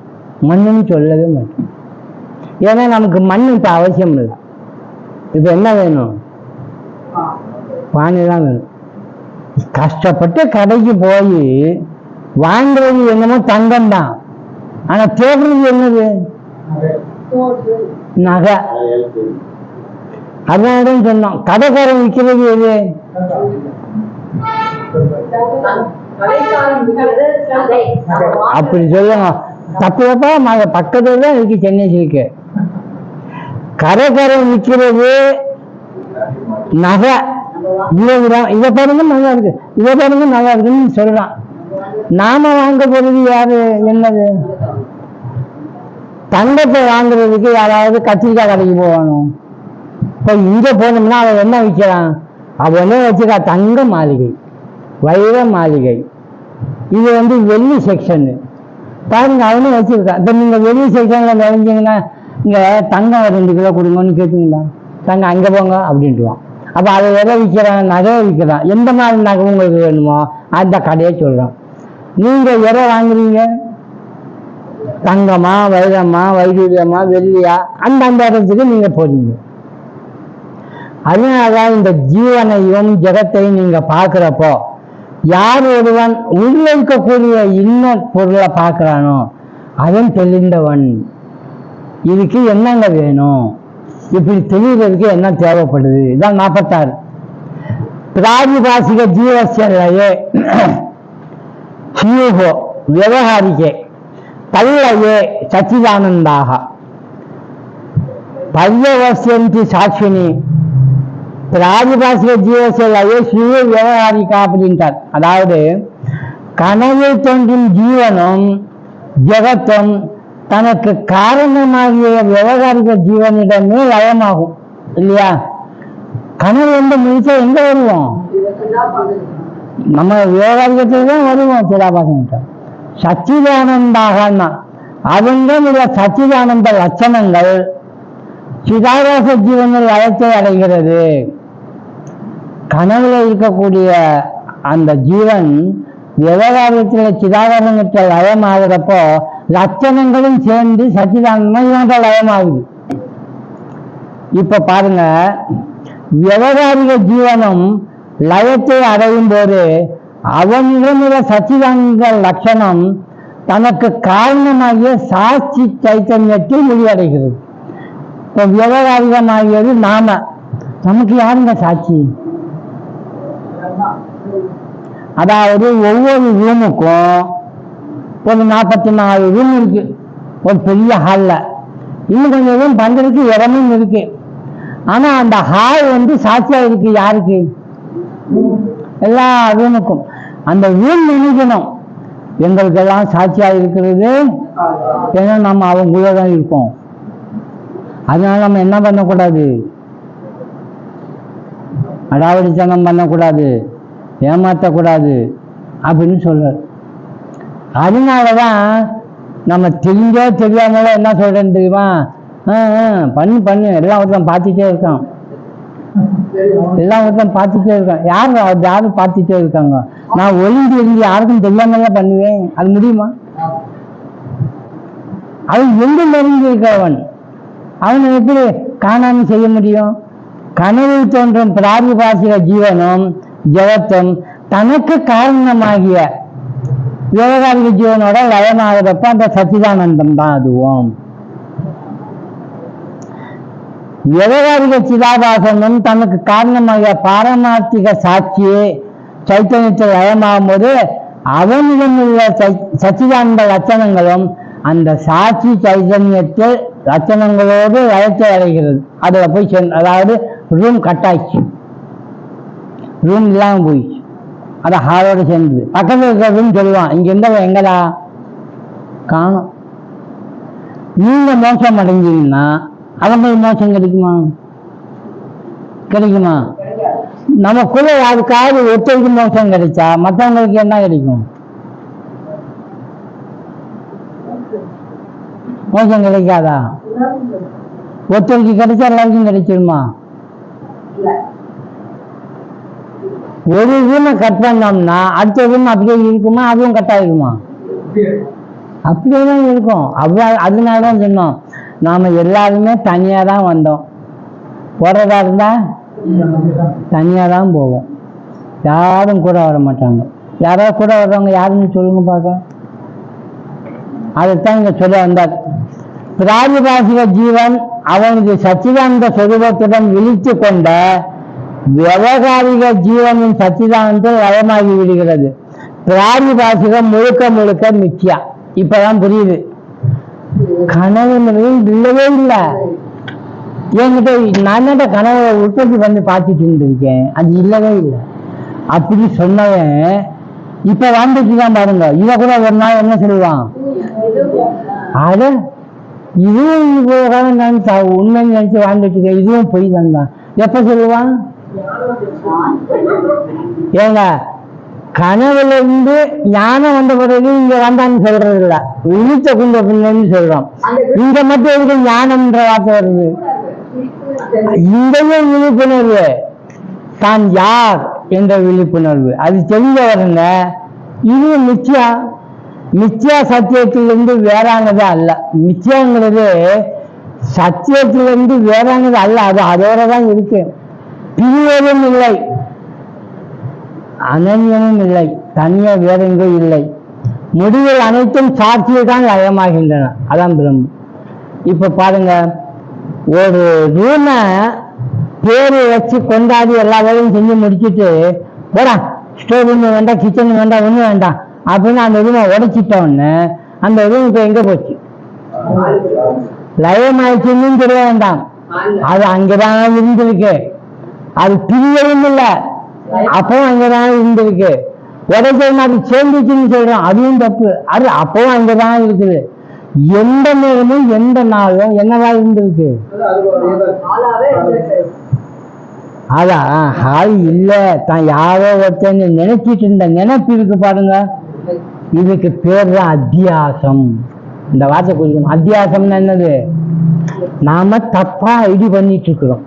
மண்ணுன்னு சொல்லவே மாட்டோம். ஏன்னா நமக்கு மண் இப்ப அவசியம் இல்லை. இப்ப என்ன வேணும்? பானை தான் வேணும். கஷ்டப்பட்டு கடைக்கு போய் வாங்குறது என்னமோ தங்கம் தான், ஆனா தேடுறது என்னது? நகை. அதான் சொன்னோம், கடைக்காரன் விற்கிறது எது? அப்படி சொல்லுங்க. தப்பா பக்கத்துல தான் இருக்கு சென்னை சில்க்கு. கடைக்காரன் விற்கிறது நகை. இதை பாருங்க நல்லா இருக்கு, இதை பாருங்க நல்லா இருக்குன்னு சொல்றான். நாம வாங்க போறது யாரு? என்னது? தங்கத்தை வாங்குறதுக்கு யாராவது கத்திரிக்காய் கடைக்கு போகணும். இப்ப இங்க போனோம்னா அவன் என்ன விற்கிறான்? அவனே வச்சுக்கா தங்க மாளிகை, வைர மாளிகை. இது வெள்ளி செக்ஷன் பாருங்க, அவனே வச்சிருக்கான். இப்ப நீங்க வெள்ளி செக்ஷன்ல நுழைஞ்சீங்கன்னா இங்க தங்கம் 2 கிலோ கொடுங்கன்னு கேட்பீங்களா? தங்கம் அங்க போங்க அப்படின்ட்டுவான். அப்ப அதை எதை விற்கிறான்? நகையை விற்கிறான். எந்த மாதிரி நகை உங்களுக்கு வேணுமோ அந்த கடையை சொல்றான். நீங்க எதை வாங்குறீங்க? தங்கமா, வைரமா, வைடூரியமா, வெள்ளியா? அந்த இடத்துக்கு நீங்க போறீங்க. அதனாலதான் இந்த ஜீவனையும் ஜெகத்தையும் நீங்க பார்க்கிறப்போ யார் ஒருவன் உள்ள இருக்கக்கூடிய இன்னொரு பொருளை பார்க்கிறானோ அவன் தெளிந்தவன். இதுக்கு என்னங்க வேணும்? இப்படி தெளிவதற்கு என்ன தேவைப்படுது? இதான் 46. பிராதிபாசிக ஜீவசியே ஜீவோ விவகாரிக்கே பல்லயே சச்சிதானந்தாக பர்யவசியந்தி சாட்சினி. பிராதிபாசிக ஜீவசியே சிவ விவகாரிக்கா அப்படின்ட்டார். அதாவது கனவை தோன்றும் ஜீவனும் ஜெகத்தும் தனக்கு காரணமாகிய விவகாரிக ஜீவனிடமே லயமாகும் இல்லையா? கனவு முடிச்சா எங்க வருவோம்? நம்ம விவகாரிகத்தில் தான் வருவோம். சிதாபாசன் சச்சிதானந்தாக அவங்கள் உள்ள சச்சிதானந்த லட்சணங்கள் சிதாபாச ஜீவனில் லயத்தை அடைகிறது. கனவுல இருக்கக்கூடிய அந்த ஜீவன் விவகாரத்தில் சிதாபாசனத்தில் லயமாகிறப்போ லட்சணங்களும் சேர்ந்து சச்சிதானந்தம் லயமாகுது. இப்ப பாருங்க, விவகாரிக ஜீவனும் லயத்தை அடையும் போது அவனிடமுள்ள சச்சிதானந்த லட்சணம் தனக்கு காரணமாகிய சாட்சி சைத்தன்யத்தில் முடிவடைகிறது. இப்போ விவகாரிகமாகியது நாம, நமக்கு யாருங்க சாட்சி? அதாவது ஒவ்வொரு ரூமுக்கும் ஒரு 44 ரூம் இருக்கு ஒரு பெரிய ஹால்ல. இன்னும் கொஞ்சம் ரூம் பண்றதுக்கு இடமும் இருக்கு. ஆனா அந்த ஹால் சாட்சியா இருக்கு யாருக்கு? எல்லா ரூமுக்கும். அந்த ரூம் நினைக்கணும் எங்களுக்கு எல்லாம் சாட்சியா இருக்கிறது. ஏன்னா நம்ம அவங்கள தான் இருக்கோம். அதனால நம்ம என்ன பண்ணக்கூடாது? அடாவடித்தனம் பண்ணக்கூடாது, ஏமாற்றக்கூடாது அப்படின்னு சொல்றாரு. அதனாலதான் நம்ம தெரிஞ்சோ தெரியாமலோ என்ன சொல்றேன்னு தெரியுமா? பண்ணு எல்லாம் ஒருத்தன் பார்த்துட்டே இருக்கான், எல்லாம் ஒருத்தன் பார்த்துட்டே இருக்கான். யாரும் பார்த்துட்டே இருக்காங்க. நான் ஒளிஞ்சு இருந்து யாருக்கும் தெரியாமலாம் பண்ணுவேன், அது முடியுமா? அவன் எங்கு நெருங்கி இருக்கிறவன், அவனை எப்படி காணாம செய்ய முடியும்? கனவில் தோன்றும் பிராதிபாசிக ஜீவனும் ஜெகத்தும் தனக்கு காரணமாகிய விவகாரிக ஜீவனோட லயமாகிறப்ப அந்த சச்சிதானந்தம் தான் அதுவும். விவகாரிக சிதாபாசனும் தனக்கு காரணமாகிய பாரமார்த்திக சாட்சியே சைத்தன்யத்தில் லயமாகும் போது அவனிடம் உள்ள சச்சிதானந்த லட்சணங்களும் அந்த சாட்சி சைத்தன்யத்தில் லட்சணங்களோடு லயத்தை அடைகிறது. அதுல போய் அதாவது ரூம் கட்டாயிடுச்சு, ரூம் இல்லாம போயிடுச்சு, அதை ஹாலோடு சேர்ந்து பக்கத்தில் இருக்கிறதுன்னு சொல்லுவான். இங்க இருந்தவன் எங்கடா காணும். நீங்க மோசம் அடைஞ்சீங்கன்னா அவங்களுக்கு மோசம் கிடைக்குமா? கிடைக்குமா? நமக்குள்ள யாருக்காவது ஒருத்தருக்கு மோசம் கிடைச்சா மற்றவங்களுக்கு என்ன கிடைக்கும்? மோசம் கிடைக்காதா? ஒருத்தருக்கு கிடைச்சா எல்லாருக்கும் கிடைச்சிருமா? ஒரு ரூமை கட் பண்ணோம்னா அடுத்த ரூம் அப்படியே இருக்குமா? அதுவும் கட் ஆகிக்குமா? அப்படியே தான் இருக்கும். அதனால தான் சொன்னோம், நாம எல்லாருமே தனியா தான் வந்தோம். போறதா இருந்தா தனியா தான் போவோம். யாரும் கூட வர மாட்டாங்க. யாராவது கூட வர்றவங்க யாருன்னு சொல்லுங்க பார்க்க. அதைத்தான் இங்க சொல்ல வந்தார். பிராதிபாசிக ஜீவன் அவனுக்கு சச்சிதானந்த சொரூபத்துடன் விழித்து கொண்ட விவகாரிக ஜீவனின் சச்சிதானந்தத்தில் லயமாகி விடுகிறது. பிராதிபாசிகம் முழுக்க முழுக்க மிச்சியா. இப்பதான் புரியுது. கனவு இல்லவே இல்லை. என்கிட்ட நான் கனவை உற்பத்தி பண்ணி பார்த்துட்டு இருந்திருக்கேன், அது இல்லவே இல்லை. அப்படி சொன்னவன் இப்ப வாழ்ந்துட்டுதான் பாருங்க. இவ கூட ஒரு நாள் என்ன சொல்லுவான், அத இதுவும் நினைச்சா உண்மை நினைச்சு வாழ்ந்துட்டு இருக்க, இதுவும் பொய் தான். எப்ப சொல்லுவான்? ஏங்க கனவுல இருந்து ஞானம் வந்த பிறகு இங்க வந்தான்னு சொல்றது இல்ல, விழித்த குண்ட பிள்ளைன்னு சொல்றோம். இங்க மட்டும் எதுக்கு ஞானம்ன்ற வார்த்தை வருது? இங்கேயும் விழிப்புணர்வு, தான் யார் என்ற விழிப்புணர்வு, அது தெரிஞ்ச வருங்க. இது மிச்சியா சத்தியத்திலிருந்து வேறானது அல்ல. மிச்சியாங்கிறது சத்தியத்திலிருந்து வேறானது அல்ல, அது அதோட தான் இருக்கு. பிரிவதும் இல்லை, அனன்யமும் இல்லை, தனியா வேற எங்கோ இல்லை. முடிவில் அனைத்தும் சாட்சியை தான் லயமாகின்றன. அதான் பிரம்மம். இப்ப பாருங்க, ஒரு ரூமை பேரு வச்சு கொண்டாடி எல்லா வேலையும் செஞ்சு முடிச்சுட்டு போடா, ஸ்டோர் ரூம் வேண்டாம், கிச்சன் வேண்டாம், ஒன்றும் வேண்டாம் அப்படின்னு அந்த ரூமை உடைச்சிட்டோன்னு அந்த ரூம் இப்போ எங்க போச்சு? லயமாயிடுச்சுன்னு தெரிய வேண்டாம், அது அங்கதான் இருந்திருக்கு. அது பிரியவும் இல்லை, அப்பவும் அங்கதான் இருந்திருக்கு. உடைச்சதுன்னு அது சேர்ந்துச்சுன்னு சொல்றோம், அதுவும் தப்பு. அது அப்பவும் அங்கதான் இருக்குது. எந்த நேரமும் எந்த நாளும் என்னவா இருந்திருக்கு? அதான் ஹால் இல்ல, தான் யாரோ ஒருத்தன்னு நினைச்சிட்டு இருந்த நினைப்பு இருக்கு பாருங்க. இதுக்கு பேர் தான் அத்தியாசம். இந்த வார்த்தை குறிக்கணும். அத்தியாசம்னா என்னது? நாம தப்பா ஐடி பண்ணிட்டு இருக்கிறோம்.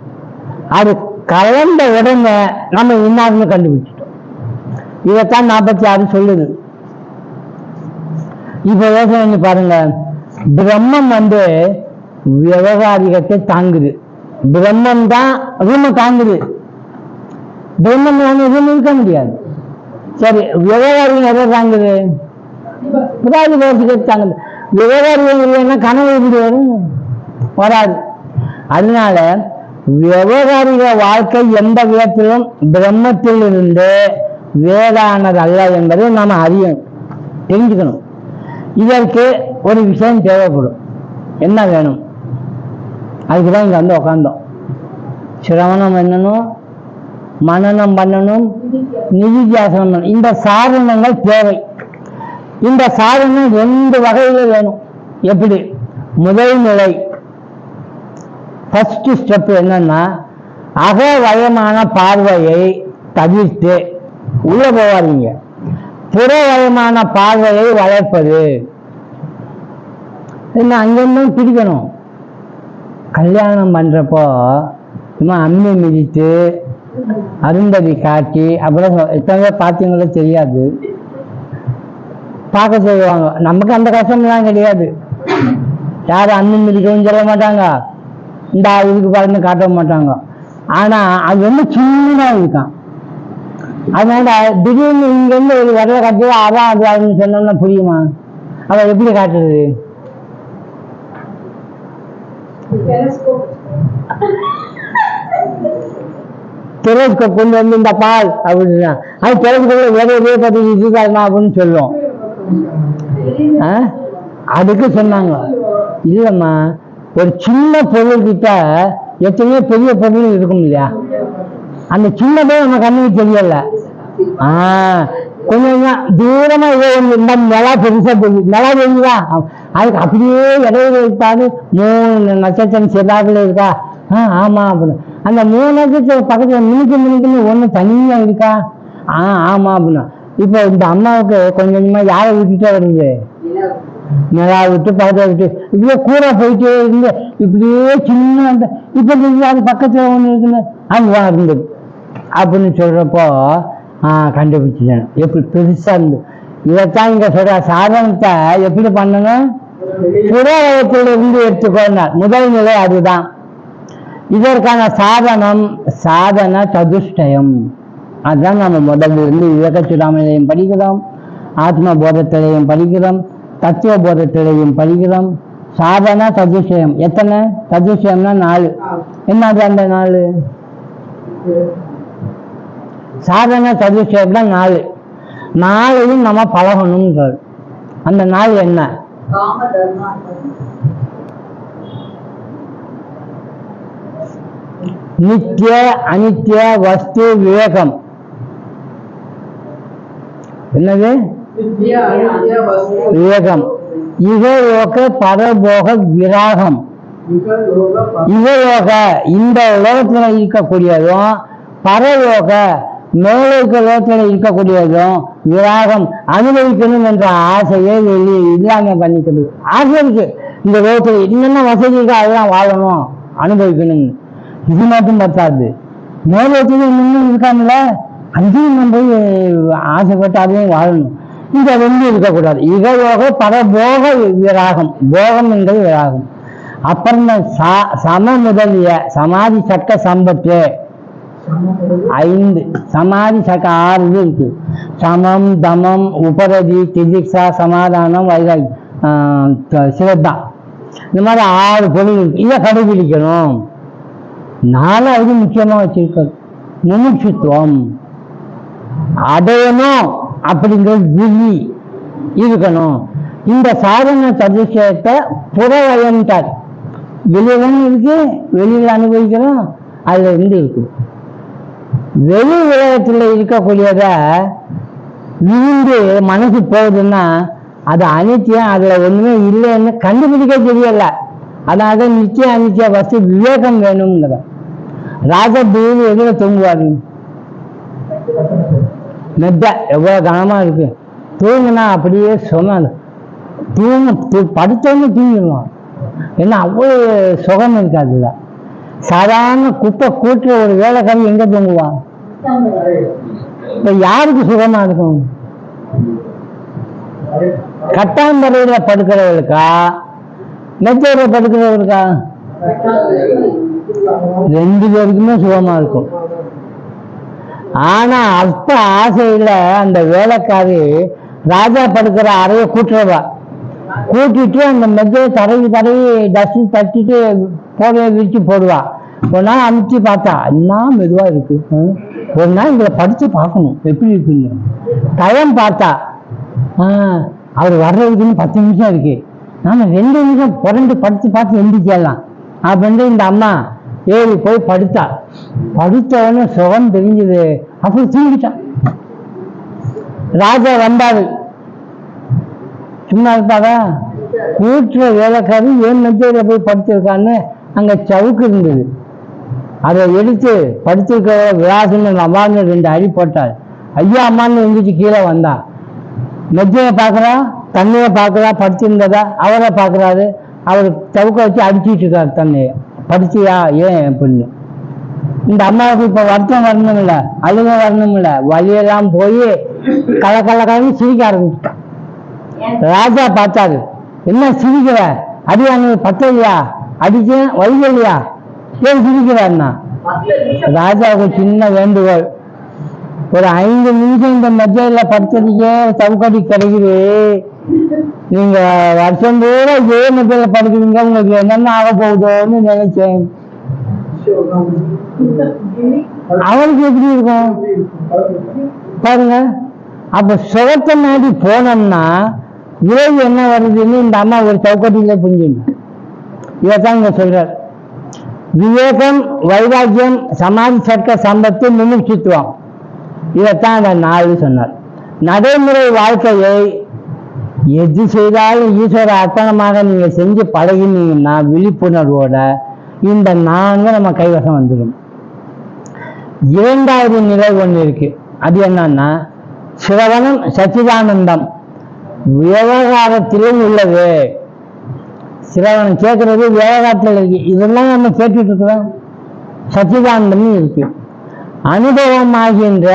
அது கலந்த உடனே நம்ம இன்னாருன்னு கண்டுபிடிச்சிட்டோம். இதைத்தான் 46 சொல்லுது. இப்ப யோசனை பாருங்க, பிரம்மம் விவகாரிகத்தை தாங்குது. பிரம்மம் தான் ரூமை தாங்குது. பிரம்மம் ரூம் இருக்க முடியாது. சரி, விவகாரியம் எதை தாங்குது? பிராதிபாசிகத்தை தாங்குது. விவகாரியம் இல்லைன்னா கனவு எப்படி வரும்? வராது. அதனால விவகாரிக வாழ்க்கை எந்த விதத்திலும் பிரம்மத்தில் இருந்து வேறானது அல்ல என்பதை நாம அறியணும், தெரிஞ்சுக்கணும். இதற்கு ஒரு விஷயம் தேவைப்படும். என்ன வேணும்? அதுக்குதான் இங்க உட்காந்தோம். சிரவணம் பண்ணணும், மனனம் பண்ணணும், நிதித்தியாசனம் பண்ணணும். இந்த சாதனங்கள் தேவை. இந்த சாதனம் 2 வகையில வேணும். எப்படி? முதல் நிலை, ஃபர்ஸ்ட் ஸ்டெப் என்னன்னா, அகவயமான பார்வையை தவிர்த்து உள்ள போவாதீங்க, புறவயமான பார்வையை வளர்ப்பது. என்ன அங்கிருந்தும் பிடிக்கணும். கல்யாணம் பண்றப்போ சும்மா அம்மி மிதித்து அருந்ததி காட்டி அப்புறம் எத்தனை பார்த்தீங்களோ தெரியாது, பார்க்க சொல்லுவாங்க. நமக்கு அந்த கஷ்டம்லாம் கிடையாது. யாரும் அம்மி மிதிக்கவும் சொல்ல மாட்டாங்க, இந்த இதுக்கு பார்த்து காட்ட மாட்டாங்க. ஆனா அது வந்து சின்னதா இருக்கான். அதனால திடீர்னு இங்க இருந்து ஒரு விரலை காட்டு, அதான் அது அப்படின்னு சொன்னோம்னா புரியுமா? அவ எப்படி காட்டுறது? டெலஸ்கோப் கொண்டு வந்து இந்த பால் அப்படின்னா அது டெலஸ்கோப்ல வேற பத்தி இதுதான் அப்படின்னு சொல்லுவோம். அதுக்கு சொன்னாங்க, இல்லம்மா, ஒரு சின்ன பொருள் கிட்ட எத்தனையோ பெரிய பொருள் இருக்கும் இல்லையா? அந்த சின்னதே நம்ம கண்ணுக்கு தெரியல. கொஞ்சம் தூரமா இந்த நிலா பெருசா தெரியுது, நிலா தெரியுதா? அதுக்கு அப்படியே இடையில இருக்காது 3 நட்சத்திரம் செல்லாதுல இருக்கா? ஆமா அப்படின்னு. அந்த 3 நட்சத்திரம் பக்கத்துல மினுக்குன்னு ஒண்ணு தனியா இருக்கா? ஆமா அப்படின்னா. இப்ப இந்த அம்மாவுக்கு கொஞ்சம் கொஞ்சமா யாரை விட்டுட்டே வருது? நிலா விட்டு பக்கத்தை விட்டு இப்படியே கூட போயிட்டே இருந்து இப்படியே சின்ன அந்த இப்ப அது பக்கத்துல ஒண்ணு இருக்குன்னு அங்கே இருந்தது அப்படின்னு சொல்றப்போ கண்டுபிடிச்சேன் எப்படி பெருசா இருந்து. இதைத்தான் இங்க சொல்ற சாதனத்தை எப்படி பண்ணணும், புறவயத்தில் இருந்து எடுத்துக்கொண்டார். முதல் நிலை அதுதான். இதற்கான சாதன சதுஷ்டயம். அதுதான் நம்ம முதல்ல இருந்து விவேக சுடாமலையும் படிக்கிறோம், ஆத்ம போதத்திலையும் படிக்கிறோம், தத்துவ போதத்திலையும் படிக்கிறோம். சாதன சதுஷ்டயம் எத்தனை? சதுஷ்டயம்னா 4. என்னது அந்த 4? சாதன சதுஷ்டயம் தான் 4. 4யும் நம்ம பழகணும்ன்றது. அந்த 4 என்ன? நித்திய அனித்திய வஸ்து விவேகம். என்னது விவேகம்? இகலோக பரபோக விராகம். இகலோக இந்த உலகத்துல இருக்கக்கூடியதும், பரலோக மேலே லோகத்துல இருக்கக்கூடியதும் விராகம், அனுபவிக்கணும் என்ற ஆசையை இல்லாம பண்ணிக்கிறது. ஆசை இருக்கு இந்த லோகத்துல, என்னென்ன வசதி இருக்கோ அதெல்லாம் வாழணும், அனுபவிக்கணும். இது மட்டும் பத்தாது, மேலோகத்துல இன்னும் இருக்காங்கல்ல, அதையும் நம்ம ஆசைப்பட்டு அதையும் வாழணும். இந்த 2 இருக்கக்கூடாது. இகயோக பரபோக விராகம். போகம் என்பது விராகம். அப்புறம் சம முதலிய சமாதி சட்ட சம்பத்து 5, சமாதி சட்ட 6 இருக்கு. சமம், தமம், உபரதி, திதிக்ஷா, சமாதானம், வைராகியம், சிரத்தா, இந்த மாதிரி 6 பொருள் இருக்கு. இதை கடைபிடிக்கணும். 4வது முக்கியமா வச்சிருக்கிறது முமுட்சுத்துவம். அடையணும் அப்படிங்கிற விதி இருக்கணும். இந்த சாதன சதுஷ்டயத்தை புறவயம்ட்டார். வெளியிலும் இருக்கு, வெளியில் அனுபவிக்கிறோம், அதுல இருந்து இருக்கு. வெளி உலகத்துல இருக்கக்கூடியத விழுந்து மனசு போகுதுன்னா அது அனித்தியம், அதுல ஒண்ணுமே இல்லைன்னு கண்டுபிடிக்க தெரியல. அதனால நிச்சயம் அனித்திய வஸ்து விவேகம் வேணுங்கிற. ராஜதேவி எதுல தூங்குவாரு? மெத்த எவ்வளவு கனமா இருக்கு, தூங்குனா அப்படியே சொன்னாங்க படுத்தோன்னு தூங்கிடுவான். ஏன்னா அவ்வளவு சுகம் இருக்காதுல. சாதாரண குப்பை கூட்டுற ஒரு வேலைக்காரி எங்க தூங்குவான்? இப்ப யாருக்கு சுகமா இருக்கும்? கட்டாந்தரையில படுக்கிறவர்களுக்கா, மெத்தையில படுக்கிறவர்களுக்கா? 2 பேருக்குமே சுகமா இருக்கும். ஆனா அப்ப ஆசையில அந்த வேலைக்காரி ராஜா படுக்கிற அறைய கூட்டுறவா, கூட்டிட்டு அந்த மெத்தையை தடவி டஸ்ட் தட்டிட்டு போதைய விரிச்சு போடுவா. ஒரு நாள் அமுச்சு பார்த்தா என்ன மெதுவா இருக்கு. ஒரு நாள் இதில் படிச்சு பார்க்கணும் எப்படி இருக்குன்னு. டைம் பார்த்தா அவர் வர்றதுக்குன்னு 10 நிமிஷம் இருக்கு, நாம 2 நிமிஷம் புரண்டு படிச்சு பார்த்து எந்திரிக்கலாம் அப்படின்னு இந்த அம்மா ஏறி போய் படுத்தா. படுத்தவொன்னு சுகம் தெரிஞ்சது. அப்படி தூங்கிட்டான். ராஜா வந்தாரு, சும்மா இருப்பாரா? கூட்டுற வேலைக்காரி ஏன் மெத்தையில போய் படுத்திருக்கான்னு அங்க சவுக்கு இருந்தது. அதை எடுத்து படுத்திருக்க விளாசுன்னு அம்மான்னு 2 அடி போட்டாள். ஐயா அம்மான்னு எந்திரிச்சு கீழே வந்தா. மெத்தையை பார்க்கறா, தண்ணியை பார்க்கறா, படுத்திருந்ததா. அவரை பார்க்கறாரு, அவர் சவுக்க வச்சு அடிச்சுட்டு இருக்காரு தண்ணியை. படிச்சியா ஏன் அப்படின்னு. இந்த அம்மாவுக்கு இப்ப வருத்தம் வரணும் இல்ல, அழுக வரணும் இல்ல, வழியெல்லாம் போய் கலக்கலன்னு சிரிக்க ஆரம்பிச்சுட்டான். ராஜா பார்த்தாரு, என்ன சிரிக்கிற, அடியானு பத்தலையா, அடிச்சேன் வழிகலையா, ஏன் சிரிக்கிறாருன்னா? ராஜாவுக்கு சின்ன வேண்டுகோள், ஒரு 5 நிமிஷம் இந்த மெத்தையில படுத்ததுக்கே சவுக்கடி கிடைக்குது, நீங்க வருஷம் பூரா இதே மெத்தையில படுக்கிறீங்க, உங்களுக்கு என்னென்ன ஆக போகுதோன்னு நினைச்சேன். அவனுக்கு எப்படி இருக்கும் பாருங்க. அப்ப சுகத்தை நாடி போனோம்னா விளைவு என்ன வருதுன்னு இந்த அம்மா ஒரு சவுக்கட்டியில புரிஞ்சுங்க. இதைத்தான் இங்க சொல்றார். விவேகம், வைராக்கியம், சமாதி சர்க்க சம்பத்து, முமுட்சுத்துவம், இதைத்தான் அந்த 4 சொன்னார். நடைமுறை வாழ்க்கையை எது செய்தாலும் ஈஸ்வர அர்ப்பணமாக நீங்க செஞ்சு பழகினீங்கன்னா விழிப்புணர்வோட இந்த 4 நம்ம கைவசம் வந்துடும். 2வது நிலை ஒண்ணு இருக்கு. அது என்னன்னா சிரவணம், சச்சிதானந்தம். விவகாரத்திலும் உள்ளது. சிலவன் கேட்கறது விவகாரத்தில் இருக்கு, இதெல்லாம் நம்ம கேட்டுட்டு இருக்கிறோம். சச்சிதானந்தம் இருக்கு. அனுபவமாகின்ற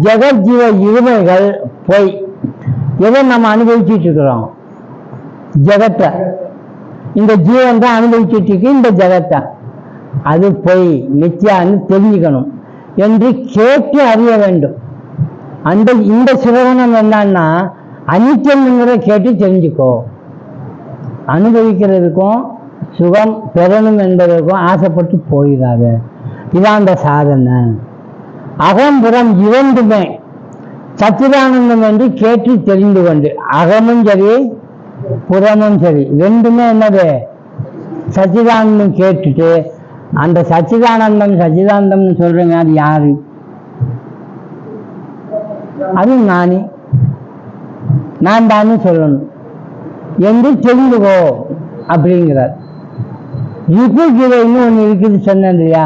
ஜெகஜீவ இருமைகள் பொய். எதை நம்ம அனுபவிச்சுட்டு இருக்கிறோம்? ஜெகத்தை. இந்த ஜீவன் தான் அனுபவிச்சுட்டு இருக்கு இந்த ஜெகத்தை. அது பொய், மித்யான்னு தெரிஞ்சுக்கணும் என்று கேட்டு அறிய வேண்டும். இந்த சிரவணம் என்னன்னா அனித்தியம்ங்கிற கேட்டு தெரிஞ்சுக்கோ. அனுபவிக்கிறதுக்கும் சுகம் பெறணும் என்பதற்கும் ஆசைப்பட்டு போயிடாத. இதான் அந்த சாதனை. அகம்புறம் இரண்டுமே சச்சிதானந்தம் என்று கேட்டு தெரிந்து கொண்டு, அகமும் சரி புறமும் சரி ரெண்டுமே என்னது சச்சிதானந்தம் கேட்டுட்டு, அந்த சச்சிதானந்தம் சொல்றேங்க, அது யாரு? அது நானே, நான் தானே சொல்லணும் என்று தெரிந்துகோ அப்படிங்கிறார். ரிபுகிதைன்னு ஒன்று இருக்குது சொன்னேன் இல்லையா?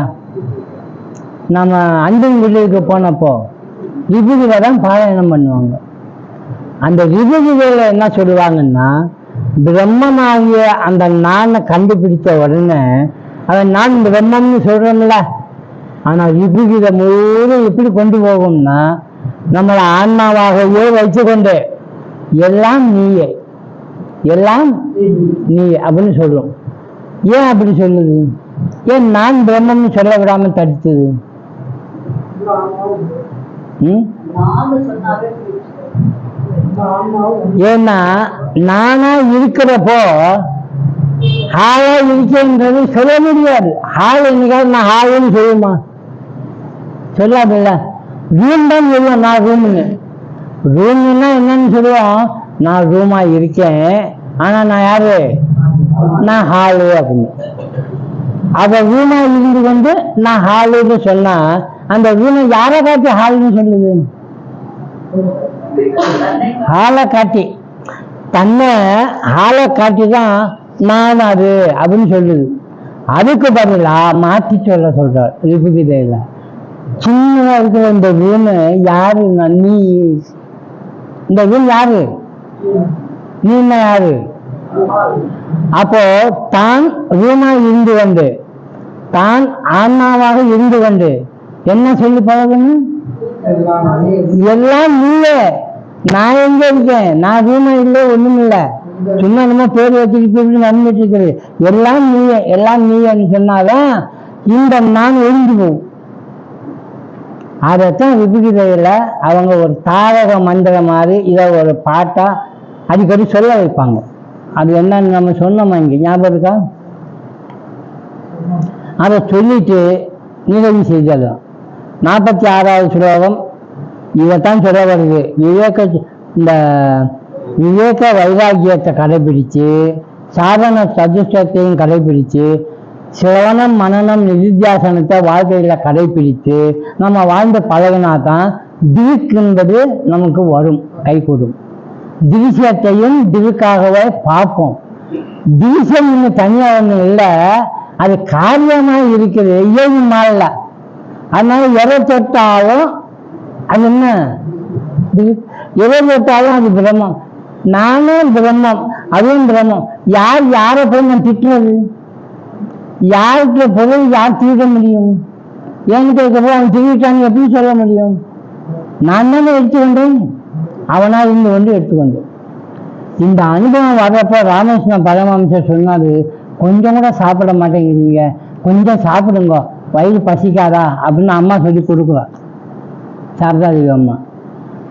நம்ம அன்பின் வீட்டுக்கு போனப்போ ரிபுகிதை தான் பாராயணம் பண்ணுவாங்க. அந்த ரிபுகிதையில என்ன சொல்லுவாங்கன்னா, பிரம்மமாகிய அந்த நானை கண்டுபிடிச்ச உடனே அவன் நான் பிரம்மம்னு சொல்றோம்ல. ஆனா ரிபுகிதை முழுவதும் எப்படி கொண்டு போகும்னா, நம்மளை ஆன்மாவாகவே வச்சுக்கொண்டு எல்லாம் நீயே, எல்லாம் நீ அப்படின்னு சொல்லும். ஏன் அப்படி சொல்லுது? ஏன் நான் பிரம்மம்னு சொல்ல விடாம தடுத்தது? ஏன்னா நானா இருக்கிறப்போ ஹாலா இருக்கேன்றது சொல்ல முடியாது. ஹால் என்னைக்காவது நான் ஹாலுன்னு சொல்லுமா? சொல்லாதுல்ல. ரூம் தான் சொல்லுவோம், நான் ரூம்னு. ரூம்னா என்னன்னு சொல்லுவோம், நான் ரூமா இருக்கேன், ஆனா நான் யாரு? நான் ஹாலு அப்படின்னு. அத ரூமா இருந்து கொண்டு நான் ஹாலுன்னு சொன்னா, அந்த ரூமை யாரை காட்டி ஹால்னு சொல்லுது? ஹாலை காட்டி, தன்னை ஹாலை காட்டி தான் நான் அது அப்படின்னு சொல்லுது. அதுக்கு பதிலா மாற்றி சொல்றார் ரிபுகிதையில. சின்னதா இருக்கிற இந்த ரூமு யாரு? நீ. இந்த ரூம் யாரு? நீ என்ன யாரு? அப்போ தான் ரூமா இருந்து கொண்டு, தான் ஆன்மாவாக இருந்து கொண்டு என்ன சொல்லி பழகணும்? எல்லாம் நீயே. நான் எங்க இருக்கேன்? நான் ரூமா இல்லை, ஒண்ணும் இல்லை, சும்மா நம்ம பேர் வச்சுக்கிட்டு நடந்துட்டு இருக்குது. எல்லாம் நீயே, எல்லாம் நீயன்னு சொன்னாதான் இந்த நான் ஒழிஞ்சு போகும். அதைத்தான் ரிபுகிதையில அவங்க ஒரு தாரக மந்திரம் மாதிரி இதை ஒரு பாட்டா அடிக்கடி சொல்ல வைப்பாங்க. அது என்னன்னு நம்ம சொன்னோமா இங்க, ஞாபகம் இருக்கா? அதை சொல்லிட்டு நிறைவு செய்தலாம். 46வது ஸ்லோகம் இதைத்தான் சொல்ல வருது. இந்த விவேக வைராக்கியத்தை கடைபிடிச்சு, சாதன சதுஷ்டத்தையும் கடைபிடிச்சு, சிரவணம் மனனம் நிதித்தியாசனத்தை வாழ்க்கையில கடைபிடித்து நம்ம வாழ்ந்து பழகினா தான் திவிக் என்பது நமக்கு வரும், கைகூடும். திவிசத்தையும் திவிக்காகவே பார்ப்போம். திவிசம் இன்னும் தனியாக ஒன்றும் இல்லை, அது காரியமாக இருக்குது, இயல்பு மாறல. அதனால எதை தொட்டாலும் அது என்ன? எதை தொட்டாலும் அது பிரம்மம். நானும் பிரம்மம், அதுவும் பிரம்மம். யார் யாரை போய் நான் திட்டுறது? யாருக்கு பொருள் யார் தீர்க்க முடியும்? ஏன்னு கேட்கப்போ அவன் தீர்த்தான்னு எப்படி சொல்ல முடியும்? நான் தானே எடுத்துக்கொண்டேன், அவனா இருந்து கொண்டு எடுத்துக்கொண்டேன். இந்த அனுபவம் வர்றப்போ ராமகிருஷ்ண பரமஹம்சர் சொன்னாரு, கொஞ்சம் கூட சாப்பிட மாட்டேங்கிறீங்க, கொஞ்சம் சாப்பிடுங்க, வயிறு பசிக்காதா அப்படின்னு அம்மா சொல்லி கொடுக்குறான். சாரதாதேவி அம்மா.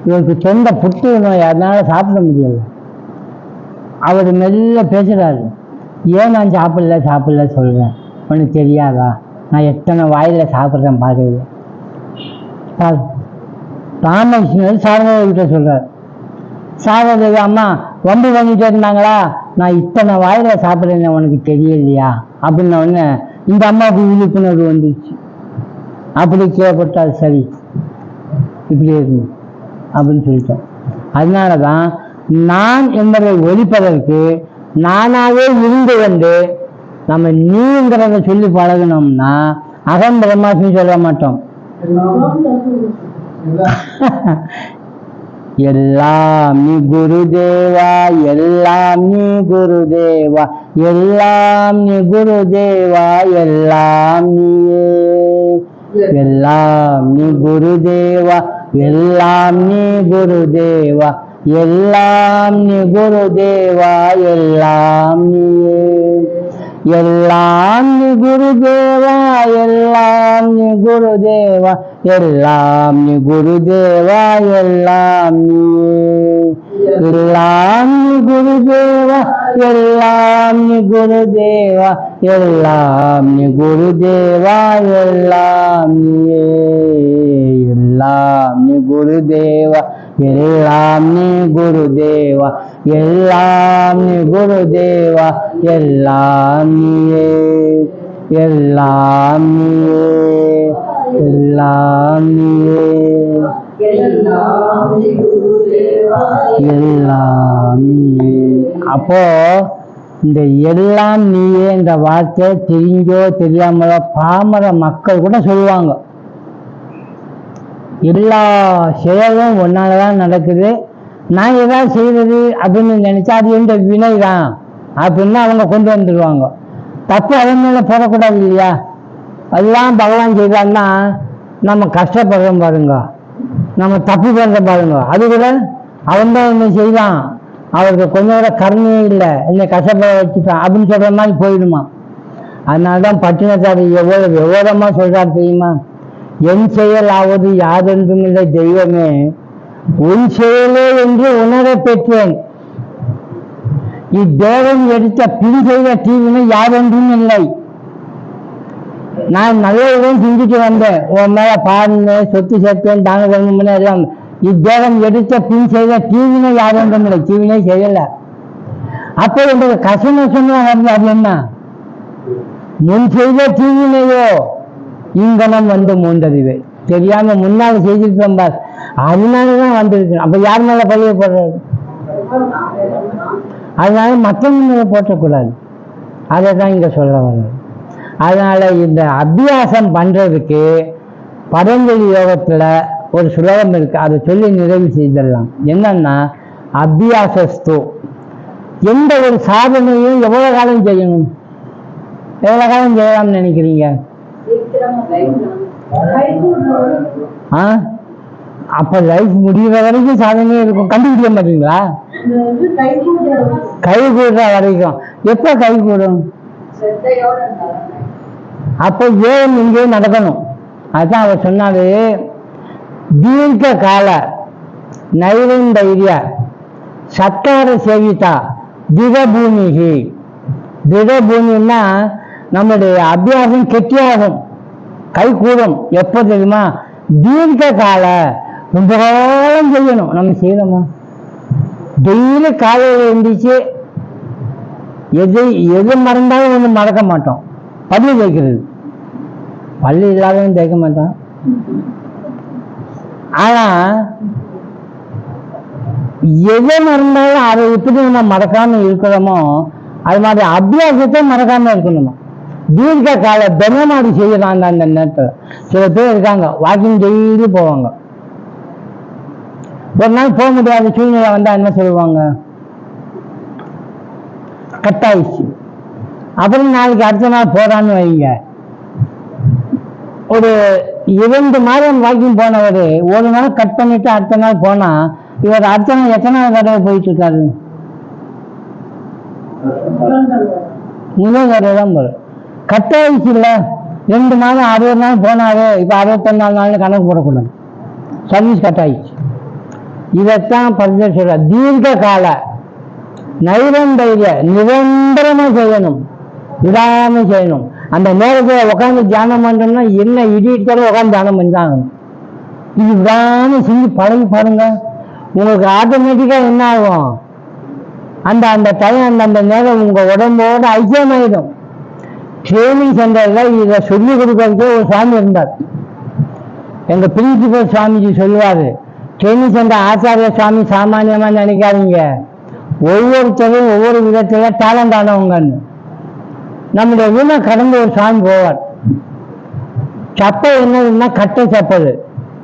இவருக்கு சொந்த புட்டு நோய், அதனால சாப்பிட முடியாது. அவர் மெல்ல பேசுறாரு, ஏன் நான் சாப்பிடல சொல்றேன், உனக்கு தெரியாதா? நான் எத்தனை வாயில சாப்பிட்றேன் பார்க்குறது. ராமகிருஷ்ணர் சாரதாதேவி கிட்ட சொல்றாரு, சாரதாதேவி அம்மா வம்பு பண்ணிட்டே இருந்தாங்களா, நான் இத்தனை வாயில சாப்பிட்றேன் உனக்கு தெரியலையா அப்படின்ன உடனே இந்த அம்மாவுக்கு விழிப்புணர்வு வந்துச்சு. அப்படி கேட்பட்டால் சரி, இப்படி இருந்து அப்படின்னு சொல்லிட்டோம். அதனாலதான் நான் என்பதை ஒழிப்பதற்கு நானாவே இருந்து கொண்டு நம்ம நீங்கிறத சொல்லி பழகணும்னா அகம் பிரம்மாஸ்மி சொல்ல மாட்டோம். எல்லாம் நீ குருதேவா, எல்லாம் நீ குருதேவா, எல்லாம் நீ குருதேவா, எல்லாம் நீயே. எல்லாம் நீ குருதேவா, எல்லாம் நீ குருதேவா, எல்லாம் நீ குருதேவா, எல்லாம் நீயே. எல்லாம் நீ குருதேவா, எல்லாம் நீ குருதேவா, எல்லாம் நீ குருதேவா, எல்லாம் நீயே. எல்லாம் நீ குருதேவா, எல்லாம் நீ குருதேவா, எல்லாம் நீ குருதேவா, எல்லாம் நீயே. எல்லாம் நீ குருதேவா, எல்லாம் நீ குருதேவா, எல்லாம் நீ குருதேவா, எல்லாம் நீயே. எல்லாம் நீயே, எல்லாம் நீயே, எல்லாம் நீயே. அப்போ இந்த எல்லாம் நீயே என்ற வார்த்தை தெரிஞ்சோ தெரியாமலோ பாமர மக்கள் கூட சொல்லுவாங்க. எல்லா செயலும் ஒன்னாலதான் நடக்குது, நான் ஏதாவது செய்யறது அப்படின்னு நினைச்சா அது எந்த வினை தான் அப்படின்னு அவங்க கொண்டு வந்துடுவாங்க. தப்பு அதன் மேல போடக்கூடாது இல்லையா? அதெல்லாம் பகவான் செய்தான்னா நம்ம கஷ்டப்படுறோம் பாருங்க, நம்ம தப்பு பண்ற பாருங்க, அது கூட அவன் தான் என்ன செய்யலாம், அவருக்கு கொஞ்சம் கூட கருணையே இல்லை, என்னை கஷ்டப்பட வச்சுட்டான் அப்படின்னு சொல்ற மாதிரி போயிடுமா. அதனாலதான் பட்டினத்தார் எவ்வளவு விவரமா சொல்றாரு தெரியுமா? என் செயல் ஆவது யாதென்றும் இல்லை தெய்வமே, உன் செயலே என்று உணர பெற்றேன். இத்தேவன் எடுத்த பின் செய்த தீவினை யாதென்றும் இல்லை. நான் நல்லதுதான் செஞ்சுட்டு வந்தேன், உன் மேல பாடினேன், சொத்து சேர்த்தேன், தான தர்மம் எல்லாம். இத்தேவன் எடுத்த பின் செய்த தீவினை யாதென்றும் இல்லை, தீவினை செய்யல. அப்போ எனக்கு கசநசம் வருது. அது என்ன? முன் செய்த தீவினையோ இங்கனம் வந்து மூண்டறிவு தெரியாம முன்னால செய்திருக்கோம் பார், அதனாலதான் வந்திருக்கு. அப்ப யார் மேல பதிவு போடுறது? அதனால மற்றவங்க மேல போட்டக்கூடாது. அதை தான் இங்க சொல்ல வர்றது. அதனால இந்த அபியாசம் பண்றதுக்கு பதஞ்சலி யோகத்துல ஒரு சுலகம் இருக்கு, அதை சொல்லி நிறைவு செய்திடலாம். என்னன்னா, அபியாசஸ்து, எந்த ஒரு சாதனையும் எவ்வளவு காலம் செய்யணும், எவ்வளவு காலம் செய்யலாம்னு நினைக்கிறீங்க? அப்ப லைஃப் முடிகிற வரைக்கும் சாதனையே இருக்கும். கண்டுபிடிக்க மாட்டீங்களா? கை கூடுற வரைக்கும். எப்ப கை கூடும்? அப்ப ஏன் இங்கே நடக்கணும். அதுதான் அவர் சொன்னாரு, தீர்க்க கால நைரண்டைய சத்தார சேவிதா திடபூமிகி. திடபூமின்னா நம்முடைய அபியாசம் கெட்டியாகும், கை கூடும். எப்ப தெரியுமா? தீர்க்க கால, ரொம்ப காலம் செய்யணும். நம்ம செய்யணுமா? டெய்லி காலையில் எழுந்திரிச்சு எது மறந்தாலும் ஒன்று மறக்க மாட்டோம். பள்ளி தேய்க்கிறது, பள்ளி இல்லாதவன் தேய்க்க மாட்டான். ஆனா எதை மறந்தாலும் அதை எப்படி நம்ம மறக்காம இருக்கிறோமோ அது மாதிரி அபியாசத்தை மறக்காம இருக்கணுமா. தீர்க்க கால தினமாடி செய்யறாங்க. அந்த நேரத்தில் சில பேர் இருக்காங்க, வாக்கிங் டெய்லி போவாங்க. ஒரு நாள் போக முடியாத சூழ்நிலை வந்தா என்ன சொல்லுவாங்க? கட்டாயிடுச்சு. அப்புறம் நாளைக்கு அடுத்த நாள் போறான்னு வைங்க. ஒரு 2 மாதம் வாக்கிங் போனவர் ஒரு நாள் கட் பண்ணிட்டு அடுத்த நாள் போனா, இவர் அடுத்த நாள் எத்தனை தடவை போயிட்டு இருக்காரு? முதல் தடவை தான் போற. கட்டாயிடுச்சு இல்ல, 2 மாதம் 60 நாள் போனாரு, இப்ப 64 நாள் கணக்கு போடக்கூடாது, சர்வீஸ் கட்டாயிடுச்சு. இதைத்தான் பரிசு சொல்ற. தீர்க்க கால நைரண்டைய நிரந்தரமா செய்யணும், விடாம செய்யணும். அந்த நேரத்தில் உட்காந்து தியானம் பண்றோம்னா என்ன இடியத்தோட உட்காந்து தியானம் பண்ணிதான். இது விடாம செஞ்சு பழகி பாருங்க, உங்களுக்கு ஆட்டோமேட்டிக்கா என்ன ஆகும்? அந்த அந்த டைம் அந்த நேரம் உங்க உடம்போட ஐக்கியமாயிடும். ட்ரைனிங் சென்டர்ல இதை சொல்லி கொடுக்கறதுக்கு ஒரு சுவாமி இருந்தார். எங்க பிரின்சிபல் சுவாமிஜி சொல்லுவாரு, ட்ரைனிங் சென்டர் ஆச்சாரிய சுவாமி சாமானியமா நினைக்காதீங்க, ஒவ்வொருத்தரும் ஒவ்வொரு விதத்துல டேலண்ட் ஆனவங்கன்னு. நம்முடைய வீணை கடந்து ஒரு சுவாமி போவார். சப்பல் என்னதுன்னா கட்டை சப்பல்.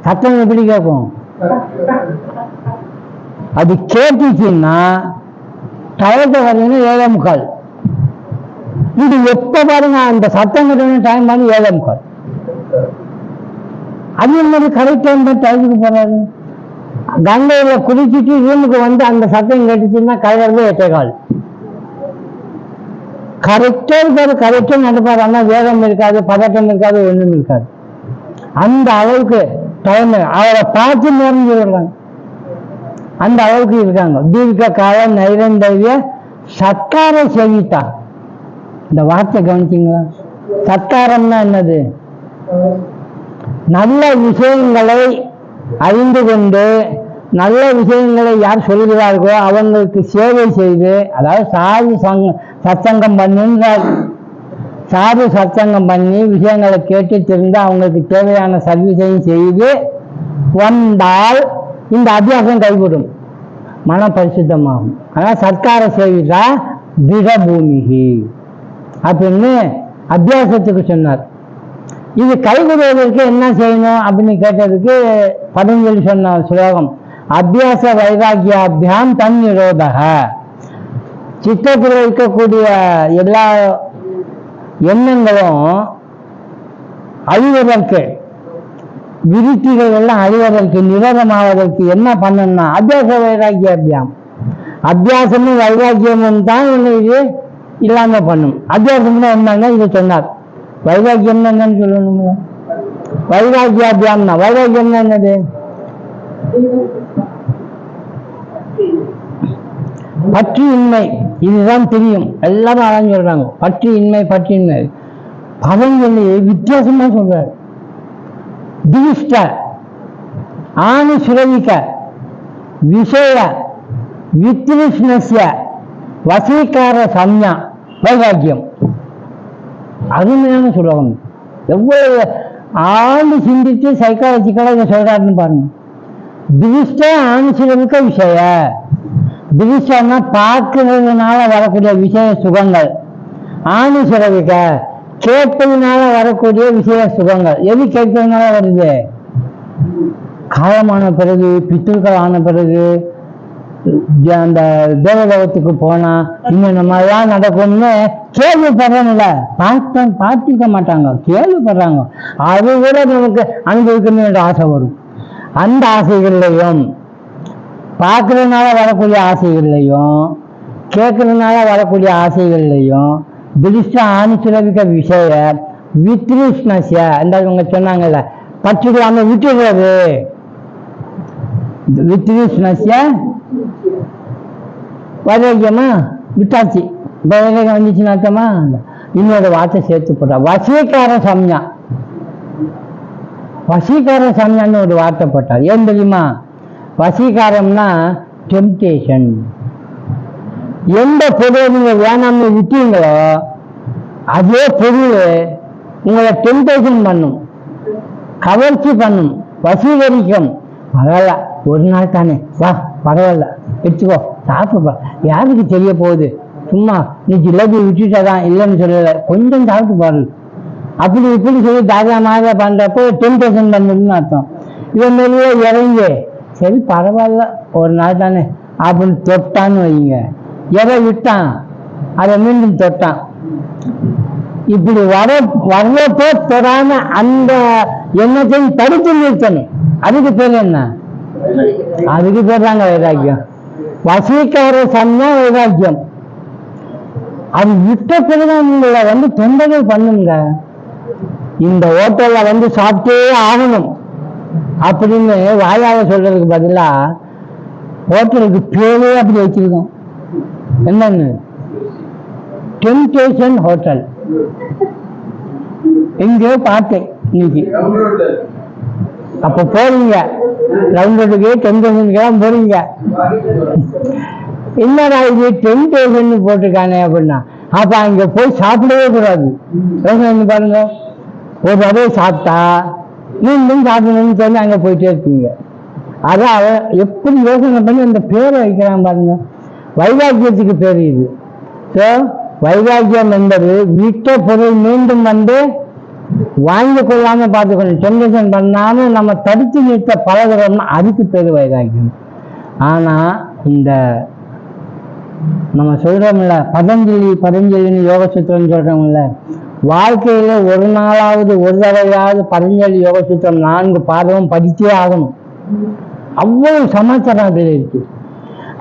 சத்தம் எப்படி கேட்கும்? அது கேட்டுச்சுன்னா டயத்தை பார்த்தீங்கன்னா 7:45. இது எப்ப பாருங்க அந்த சத்தம் கட்டணும் டைம் வந்து 7:45. அதே மாதிரி கரெக்ட் டைம் தான் டயத்துக்கு போறாரு. கங்கையில குடிச்சிட்டு ரூமுக்கு வந்து அந்த சத்தம் கேட்டுச்சுன்னா கலர்றது 8:15. கரெக்டா இருக்காரு, கரெக்டா நடப்பாரு. ஆனா வேகம் இருக்காது, பதட்டம் இருக்காது, ஒண்ணும் இருக்காது. அந்த அளவுக்கு டைம் அவரை பார்த்து நிறைஞ்சு விடுறாங்க. அந்த அளவுக்கு இருக்காங்க. தீர்க்க கால நைரந்தவிய சத்கார சேவித்தா. இந்த வார்த்தை கவனிச்சிங்களா? சத்காரம்னா என்னது? நல்ல விஷயங்களை அறிந்து கொண்டு நல்ல விஷயங்களை யார் சொல்கிறார்களோ அவங்களுக்கு சேவை செய்து, அதாவது சத்சங்கம் பண்ணுன்றார். சாது சத்சங்கம் பண்ணி விஷயங்களை கேட்டு தெரிந்து அவங்களுக்கு தேவையான சர்வீஸையும் செய்து வந்தால் இந்த அபியாசம் கைகூடும், மன பரிசுத்தமாகும். ஆனால் சத்கார சேவிதா திடபூமிகி அப்படின்னு அபியாசத்துக்கு சொன்னார். இது கைகூடுவதற்கு என்ன செய்யணும் அப்படின்னு கேட்டதுக்கு பதஞ்சலி சொன்ன ஸ்லோகம், அபியாச வைராக்கியாபியாம் தன் நிரோதக. சித்தத்தில் இருக்கக்கூடிய எல்லா எண்ணங்களும் அழிவதற்கு, விருத்திகள் எல்லாம் அழிவதற்கு, நிரோதமாவதற்கு என்ன பண்ணணும்னா அபியாச வைராக்கியாபியாம். அபியாசமும் வைராக்கியமும் தான் இது இல்லாம பண்ணும். அபியாசம்னா என்னன்னா இதை சொன்னார். வைராக்கியம்னா என்னன்னு சொல்லணுங்க? வைராக்கியாபியாம்னா வைராக்கியம்னா என்னது? பற்றியின்மை. இதுதான் தெரியும், எல்லாரும் அதான் சொல்றாங்க. பற்றியின்மை பற்றியின்மை. பதஞ்சலி வித்தியாசமா சொல்றாரு. திவிஷ்ட ஆணி சுரவிக்க விஷய வித்ருஷ்ணஸ்ய வசீகார சம்யா வைராக்கியம். அருமையான சொல்லுவாங்க. எவ்வளவு ஆண்டு சிந்தித்து சைக்காலஜிக்கலா இதை சொல்றாருன்னு பாருங்க. திவிஷ்ட ஆணி சுரவிக்க விஷய. திவிஷ்டன்னா பார்க்கிறதுனால வரக்கூடிய விஷய சுகங்கள். ஆணி சுரவிக்க கேட்பதுனால வரக்கூடிய விஷய சுகங்கள். எது கேட்பதுனால வருது? காலமான பிறகு, பித்திருக்கள் ஆன பிறகு, அந்த தேவலோகத்துக்கு போனா இன்னும் நம்ம எல்லாம் நடக்கும்னு கேள்விப்படுறோம்ல, பார்த்துக்க மாட்டாங்க, கேள்விப்படுறாங்க. அது கூட நமக்கு அனுபவிக்கணும்னு ஆசை வரும். அந்த ஆசைகள்லையும், பார்க்கறதுனால வரக்கூடிய ஆசைகள்லையும், கேட்கறதுனால வரக்கூடிய ஆசைகள்லையும் திருஷ்ட ஆணிச்சுரவிக்க விஷய வித்ருஷ்ணஸ்ய, அந்த இவங்க சொன்னாங்கல்ல, பற்றிடாம விட்டுடுறது. வித்ருஷ்ணஸ்ய வைராக்கியமா விட்டாச்சு. வைராக்கியம் வந்துச்சுன்னு அர்த்தமா? இன்னொரு வார்த்தை சேர்த்து போட்டா வசீகார சம்யா. வசீகார சம்யான்னு ஒரு வார்த்தை போட்டார். ஏன் தெரியுமா? வசீகாரம்னா டெம்டேஷன். எந்த பொருளை நீங்க வேணாம்னு விட்டீங்களோ அதே பொருள் உங்களை டெம்டேஷன் பண்ணும், கவர்ச்சி பண்ணும், வசீகரிக்கும். பரவாயில்ல, ஒரு நாள் தானே, வா பரவாயில்ல எடுத்துக்கோ சாப்பிடுப்பா, யாருக்கு தெரிய போகுது, சும்மா நீ ஜிலேபி விட்டுட்டாதான், இல்லைன்னு சொல்லல, கொஞ்சம் சாப்பிட்டு பாரு, அப்படி இப்படி சொல்லி தாராளமாக பண்றப்போ டெம்டேஷன் பண்ணுறதுன்னு அர்த்தம். இவன் மேலேயே இறங்கி சரி பரவாயில்ல ஒரு நாள் தானே அப்படின்னு தொட்டான்னு வைங்க, எதை விட்டான் அதை மீண்டும் தொட்டான். இப்படி வர்றப்போ தொடாம அந்த எண்ணத்தையும் தடுத்து நிறுத்தணும். அதுக்கு பேர் என்ன? அதுக்கு பேர் தாங்க வைராக்கியம். வசீகார சம்யா வைராக்கியம். அது விட்ட பிறகு உங்களை தொந்தரவு பண்ணுங்க. இந்த ஹோட்டல்ல சாப்பிட்டே ஆகணும் அப்படின்னு வாயால சொல்றதுக்கு பதிலா ஹோட்டலுக்கு பேரே அப்படி வச்சிருக்கோம். என்னன்னு? Temptation hotel. எங்கேயோ பார்த்தேன் இன்னைக்கு. அப்ப போறீங்க ரவுண்டுக்கு, டெம்டேஷனுக்கெல்லாம் போறீங்க. என்னடா இது டெம்டேஷன் போட்டிருக்கானே அப்படின்னா, அப்ப அங்க போய் சாப்பிடவே கூடாது. யோசனை பாருங்க, ஒரு தடவை சாப்பிட்டா மீண்டும் சாப்பிடணும்னு சொல்லி அங்க போயிட்டே இருப்பீங்க. அதான் எப்படி யோசனை பண்ணி அந்த பேரை வைக்கிறான் பாருங்க. வைராக்கியத்துக்கு பேர் இது. ஸோ வைராக்கியம் என்பது விட்ட பொருள் மீண்டும் வாங்கி கொள்ளாம பார்த்துக்கணும். டெம்டேஷன் பண்ணாம நம்ம தடுத்து நிறுத்த பழகிறோம்னா அதுக்கு பேர் வைராக்கியம். ஆனால் இந்த நம்ம சொல்கிறோம்ல பதஞ்சலின்னு யோக சூத்திரம் சொல்கிறோம்ல, வாழ்க்கையில் ஒரு நாளாவது ஒரு தடவையாவது பதஞ்சலி யோக சூத்திரம் 4 பாதமும் படித்தே ஆகணும். அவ்வளவு சமாச்சாரம் அதில் இருக்கு.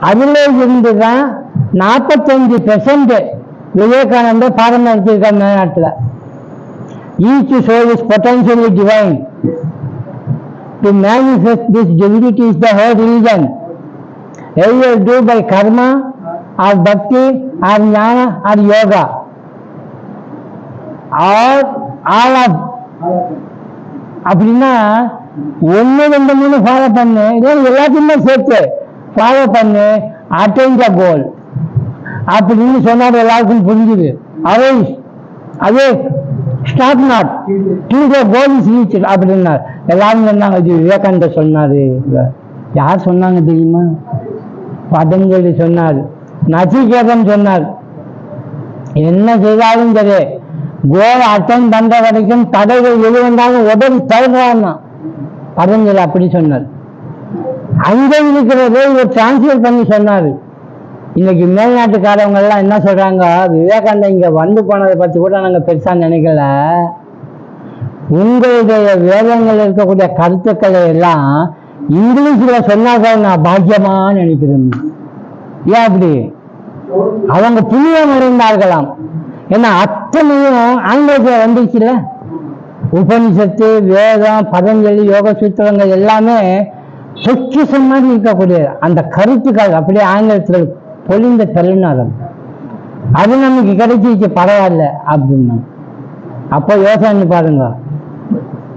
அதில் இருந்து தான் 45% விவேகானந்தர் பாடம் நடத்தியிருக்கார் மேல்நாட்டில். Each soul is potentially divine. To manifest this divinity is the whole religion. Either do by karma or bhakti or jnana or yoga or all of. அப்படின்னா 1 2 3 ஃபாலோ பண்ணு, எல்லாத்தையுமே சேர்த்து ஃபாலோ பண்ணு, அட்டைன் த கோல் அப்படின்னு சொன்னாரு. எல்லாருக்கும் புரிஞ்சுது. அதே stop not till the goal is reached அப்படின்னார். எல்லாரும் சொன்னாங்க இது விவேகானந்தர் சொன்னாரு. யார் சொன்னாங்க தெரியுமா? பதஞ்சலி சொன்னார், நச்சிகேதன் சொன்னார். என்ன செய்தாலும் சரி கோல் அட்டன் பண்ற வரைக்கும் தடைகள் எது வந்தாலும் உடல் தடுக்கிறான்னா பதஞ்சலி அப்படி சொன்னார். அங்கே இருக்கிறதே இவர் டிரான்ஸ்லேட் பண்ணி சொன்னாரு. இன்னைக்கு மேல்நாட்டுக்காரவங்க எல்லாம் என்ன சொல்றாங்க, விவேகானந்தர் இங்க வந்து போனதை பத்தி கூட நாங்க பெருசா நினைக்கல, உங்களுடைய வேதங்கள் இருக்கக்கூடிய கருத்துக்களை எல்லாம் இங்கிலீஷ்ல சொன்னார்கள் நான் பாக்கியமா நினைக்கிறேன். ஏன் அப்படி? அவங்க புண்ணியம் அடைந்தார்களாம். ஏன்னா அத்தனையும் ஆங்கிலத்தில் வந்துச்சுல. உபனிஷத்து, வேதம், பதஞ்சலி யோக சூத்திரங்கள் எல்லாமே பொக்கிஷம் மாதிரி இருக்கக்கூடிய அந்த கருத்துக்கள் அப்படியே ஆங்கிலத்தில் பொழிந்த தள்ளினாரம். அது நமக்கு கிடைச்சிச்சு, பரவாயில்ல அப்படின்னா. அப்போ யோசனை பாருங்க,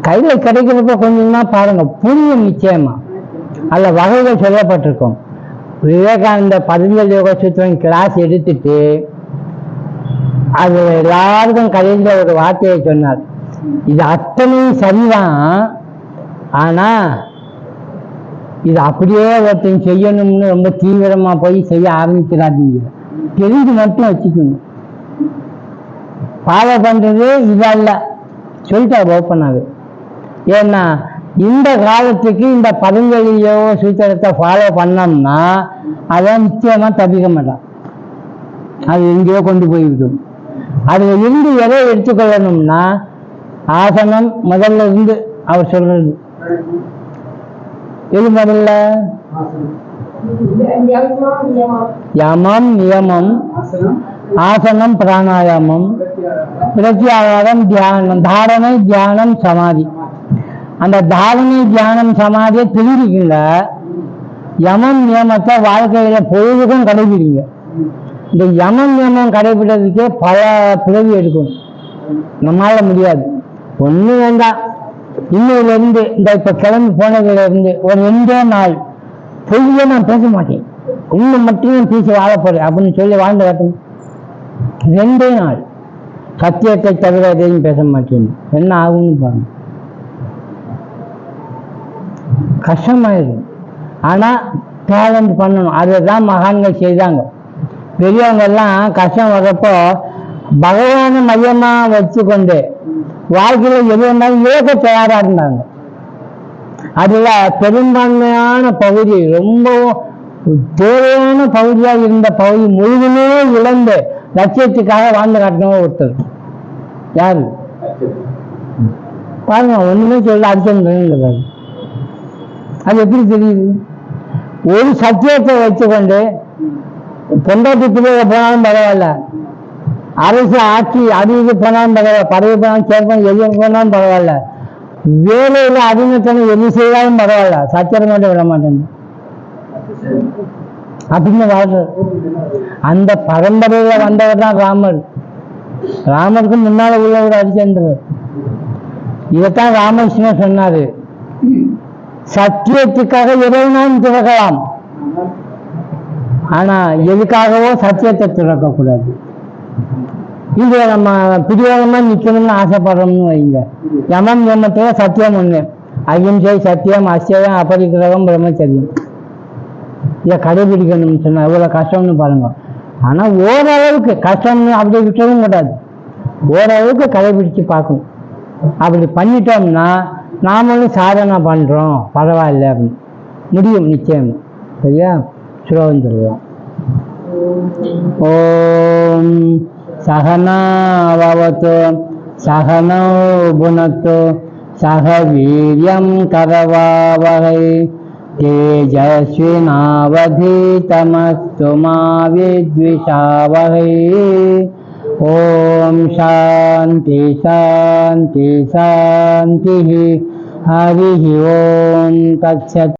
கையில கிடைக்கிறப்ப கொஞ்சமா பாருங்க, புரியும் நிச்சயமா. அதுல வகைகள் சொல்லப்பட்டிருக்கும். விவேகானந்த பதஞ்சலி யோக சூத்திரம் கிளாஸ் எடுத்துட்டு அது எல்லாருக்கும் கடைசியில ஒரு வார்த்தையை சொன்னார், இது அத்தனையும் சரிதான், ஆனா இது அப்படியே ஒருத்தன் செய்யணும்னு ரொம்ப தீவிரமா போய் செய்ய ஆரம்பிக்கிறாதீங்க, தெரிஞ்சு மட்டும் வச்சுக்கணும். ஃபாலோ பண்றது இதல்ல சொல்லிட்டாரு ஓப்பனாக. ஏன்னா இந்த காலத்துக்கு இந்த பதஞ்சலி யோக சூத்திரத்தை ஃபாலோ பண்ணோம்னா அதான் நிச்சயமா தப்பிக்க மாட்டான், அது எங்கேயோ கொண்டு போய்விடும். அதுல இருந்து எதை எடுத்துக்கொள்ளணும்னா ஆசனம் முதல்ல இருந்து அவர் சொல்றது. எது முதல்ல? யமம் நியமம், ஆசனம் பிராணாயாமம், பிரத்யாகாரம் தியானம், தாரணை தியானம் சமாதி. அந்த தாரணை தியானம் சமாதியை தெரிஞ்சுக்குங்க. யமம் நியமத்தை வாழ்க்கையில பொழுதுக்கும் கடைபிடிங்க. இந்த யமம் நியமம் கடைபிடிக்கிறதுக்கே பல பிறவி எடுக்கும், நம்மளால முடியாது. ஒண்ணு வேண்டாம், இன்னையில இருந்து இந்த இப்ப கிளம்பி போனதுல இருந்து ஒரு 2 நாள் பொய்யே நான் பேச மாட்டேன், உண்மை மட்டும் பேசி வாழ போறேன் அப்படின்னு சொல்லி வாழ்ந்து காட்டும். 2 நாள் சத்தியத்தை தவிர எதையும் பேச மாட்டேன், என்ன ஆகும்னு பாருங்க. கஷ்டமாயிடும். ஆனா டேலண்ட் பண்ணணும். அதுதான் மகான்கள் செய்தாங்க. பெரியவங்க எல்லாம் கஷ்டம் வர்றப்போ பகவான மையமா வச்சுக்கொண்டு வாழ்க்கையில எது வந்தாலும் ஏக தயாரா இருந்தாங்க. அதுல பெரும்பான்மையான பகுதி, ரொம்ப தேவையான பகுதியா இருந்த பகுதி முழுதுமே இழந்து லட்சியத்துக்காக வாழ்ந்து காட்டினவங்க ஒருத்தர் யாரு பாருங்க. ஒண்ணுமே சொல்ல அர்த்தம். அது எப்படி தெரியுது? ஒரு சத்தியத்தை வச்சுக்கொண்டு பொண்டாட்டி பிள்ளைய போனாலும் பரவாயில்ல, அரசு ஆட்சி அறிவு போனாலும் பரவாயில்ல, பதவி போனாலும் சேர்ப்போம் எது போனாலும் பரவாயில்ல, வேலையில அறிஞத்தனம் எது செய்தாலும் பரவாயில்ல, சத்தியம் மட்டும் விட மாட்டேன் அப்படின்னு வாழ்ற. அந்த பரம்பரையில வந்தவர் தான் ராமர். ராமருக்கு முன்னால உள்ளவர் ஹரிச்சந்திரர். இதைத்தான் ராமகிருஷ்ணன் சொன்னாரு, சத்தியத்துக்காக எதையும் திறக்கலாம், ஆனா எதுக்காகவோ சத்தியத்தை திறக்கக்கூடாது. இது நம்ம பிரியோகமா நிக்கணும்னு ஆசைப்படுறோம்னு வைங்க. யமம் யமத்துல சத்தியம் ஒண்ணு, அகிம்சை, சத்தியம், அசேயம், அபரிக்கிரகம், பிரம்மச்சரியம், இதை கடைபிடிக்கணும்னு சொன்னா எவ்வளவு கஷ்டம்னு பாருங்க. ஆனா ஓரளவுக்கு கஷ்டம்னு அப்படி விட்டவும் கூடாது, ஓரளவுக்கு கடைபிடிச்சு பார்க்கணும். அப்படி பண்ணிட்டோம்னா நாமளும் சாதனை பண்றோம் பரவாயில்ல அப்படின்னு முடியும் நிச்சயம். சரியா? ஸ்லோகம் சொல்லுவோம். ஓம் சகனாவவது சகனோ புனத்து சக வீர்யம் கரவாவகை தேஜஸ்வினாவதீதமஸ்து மா வித்விஷாவகை. ஓம் சாந்தி சாந்தி சாந்தி. ஹரி ஓம் தத்சத்.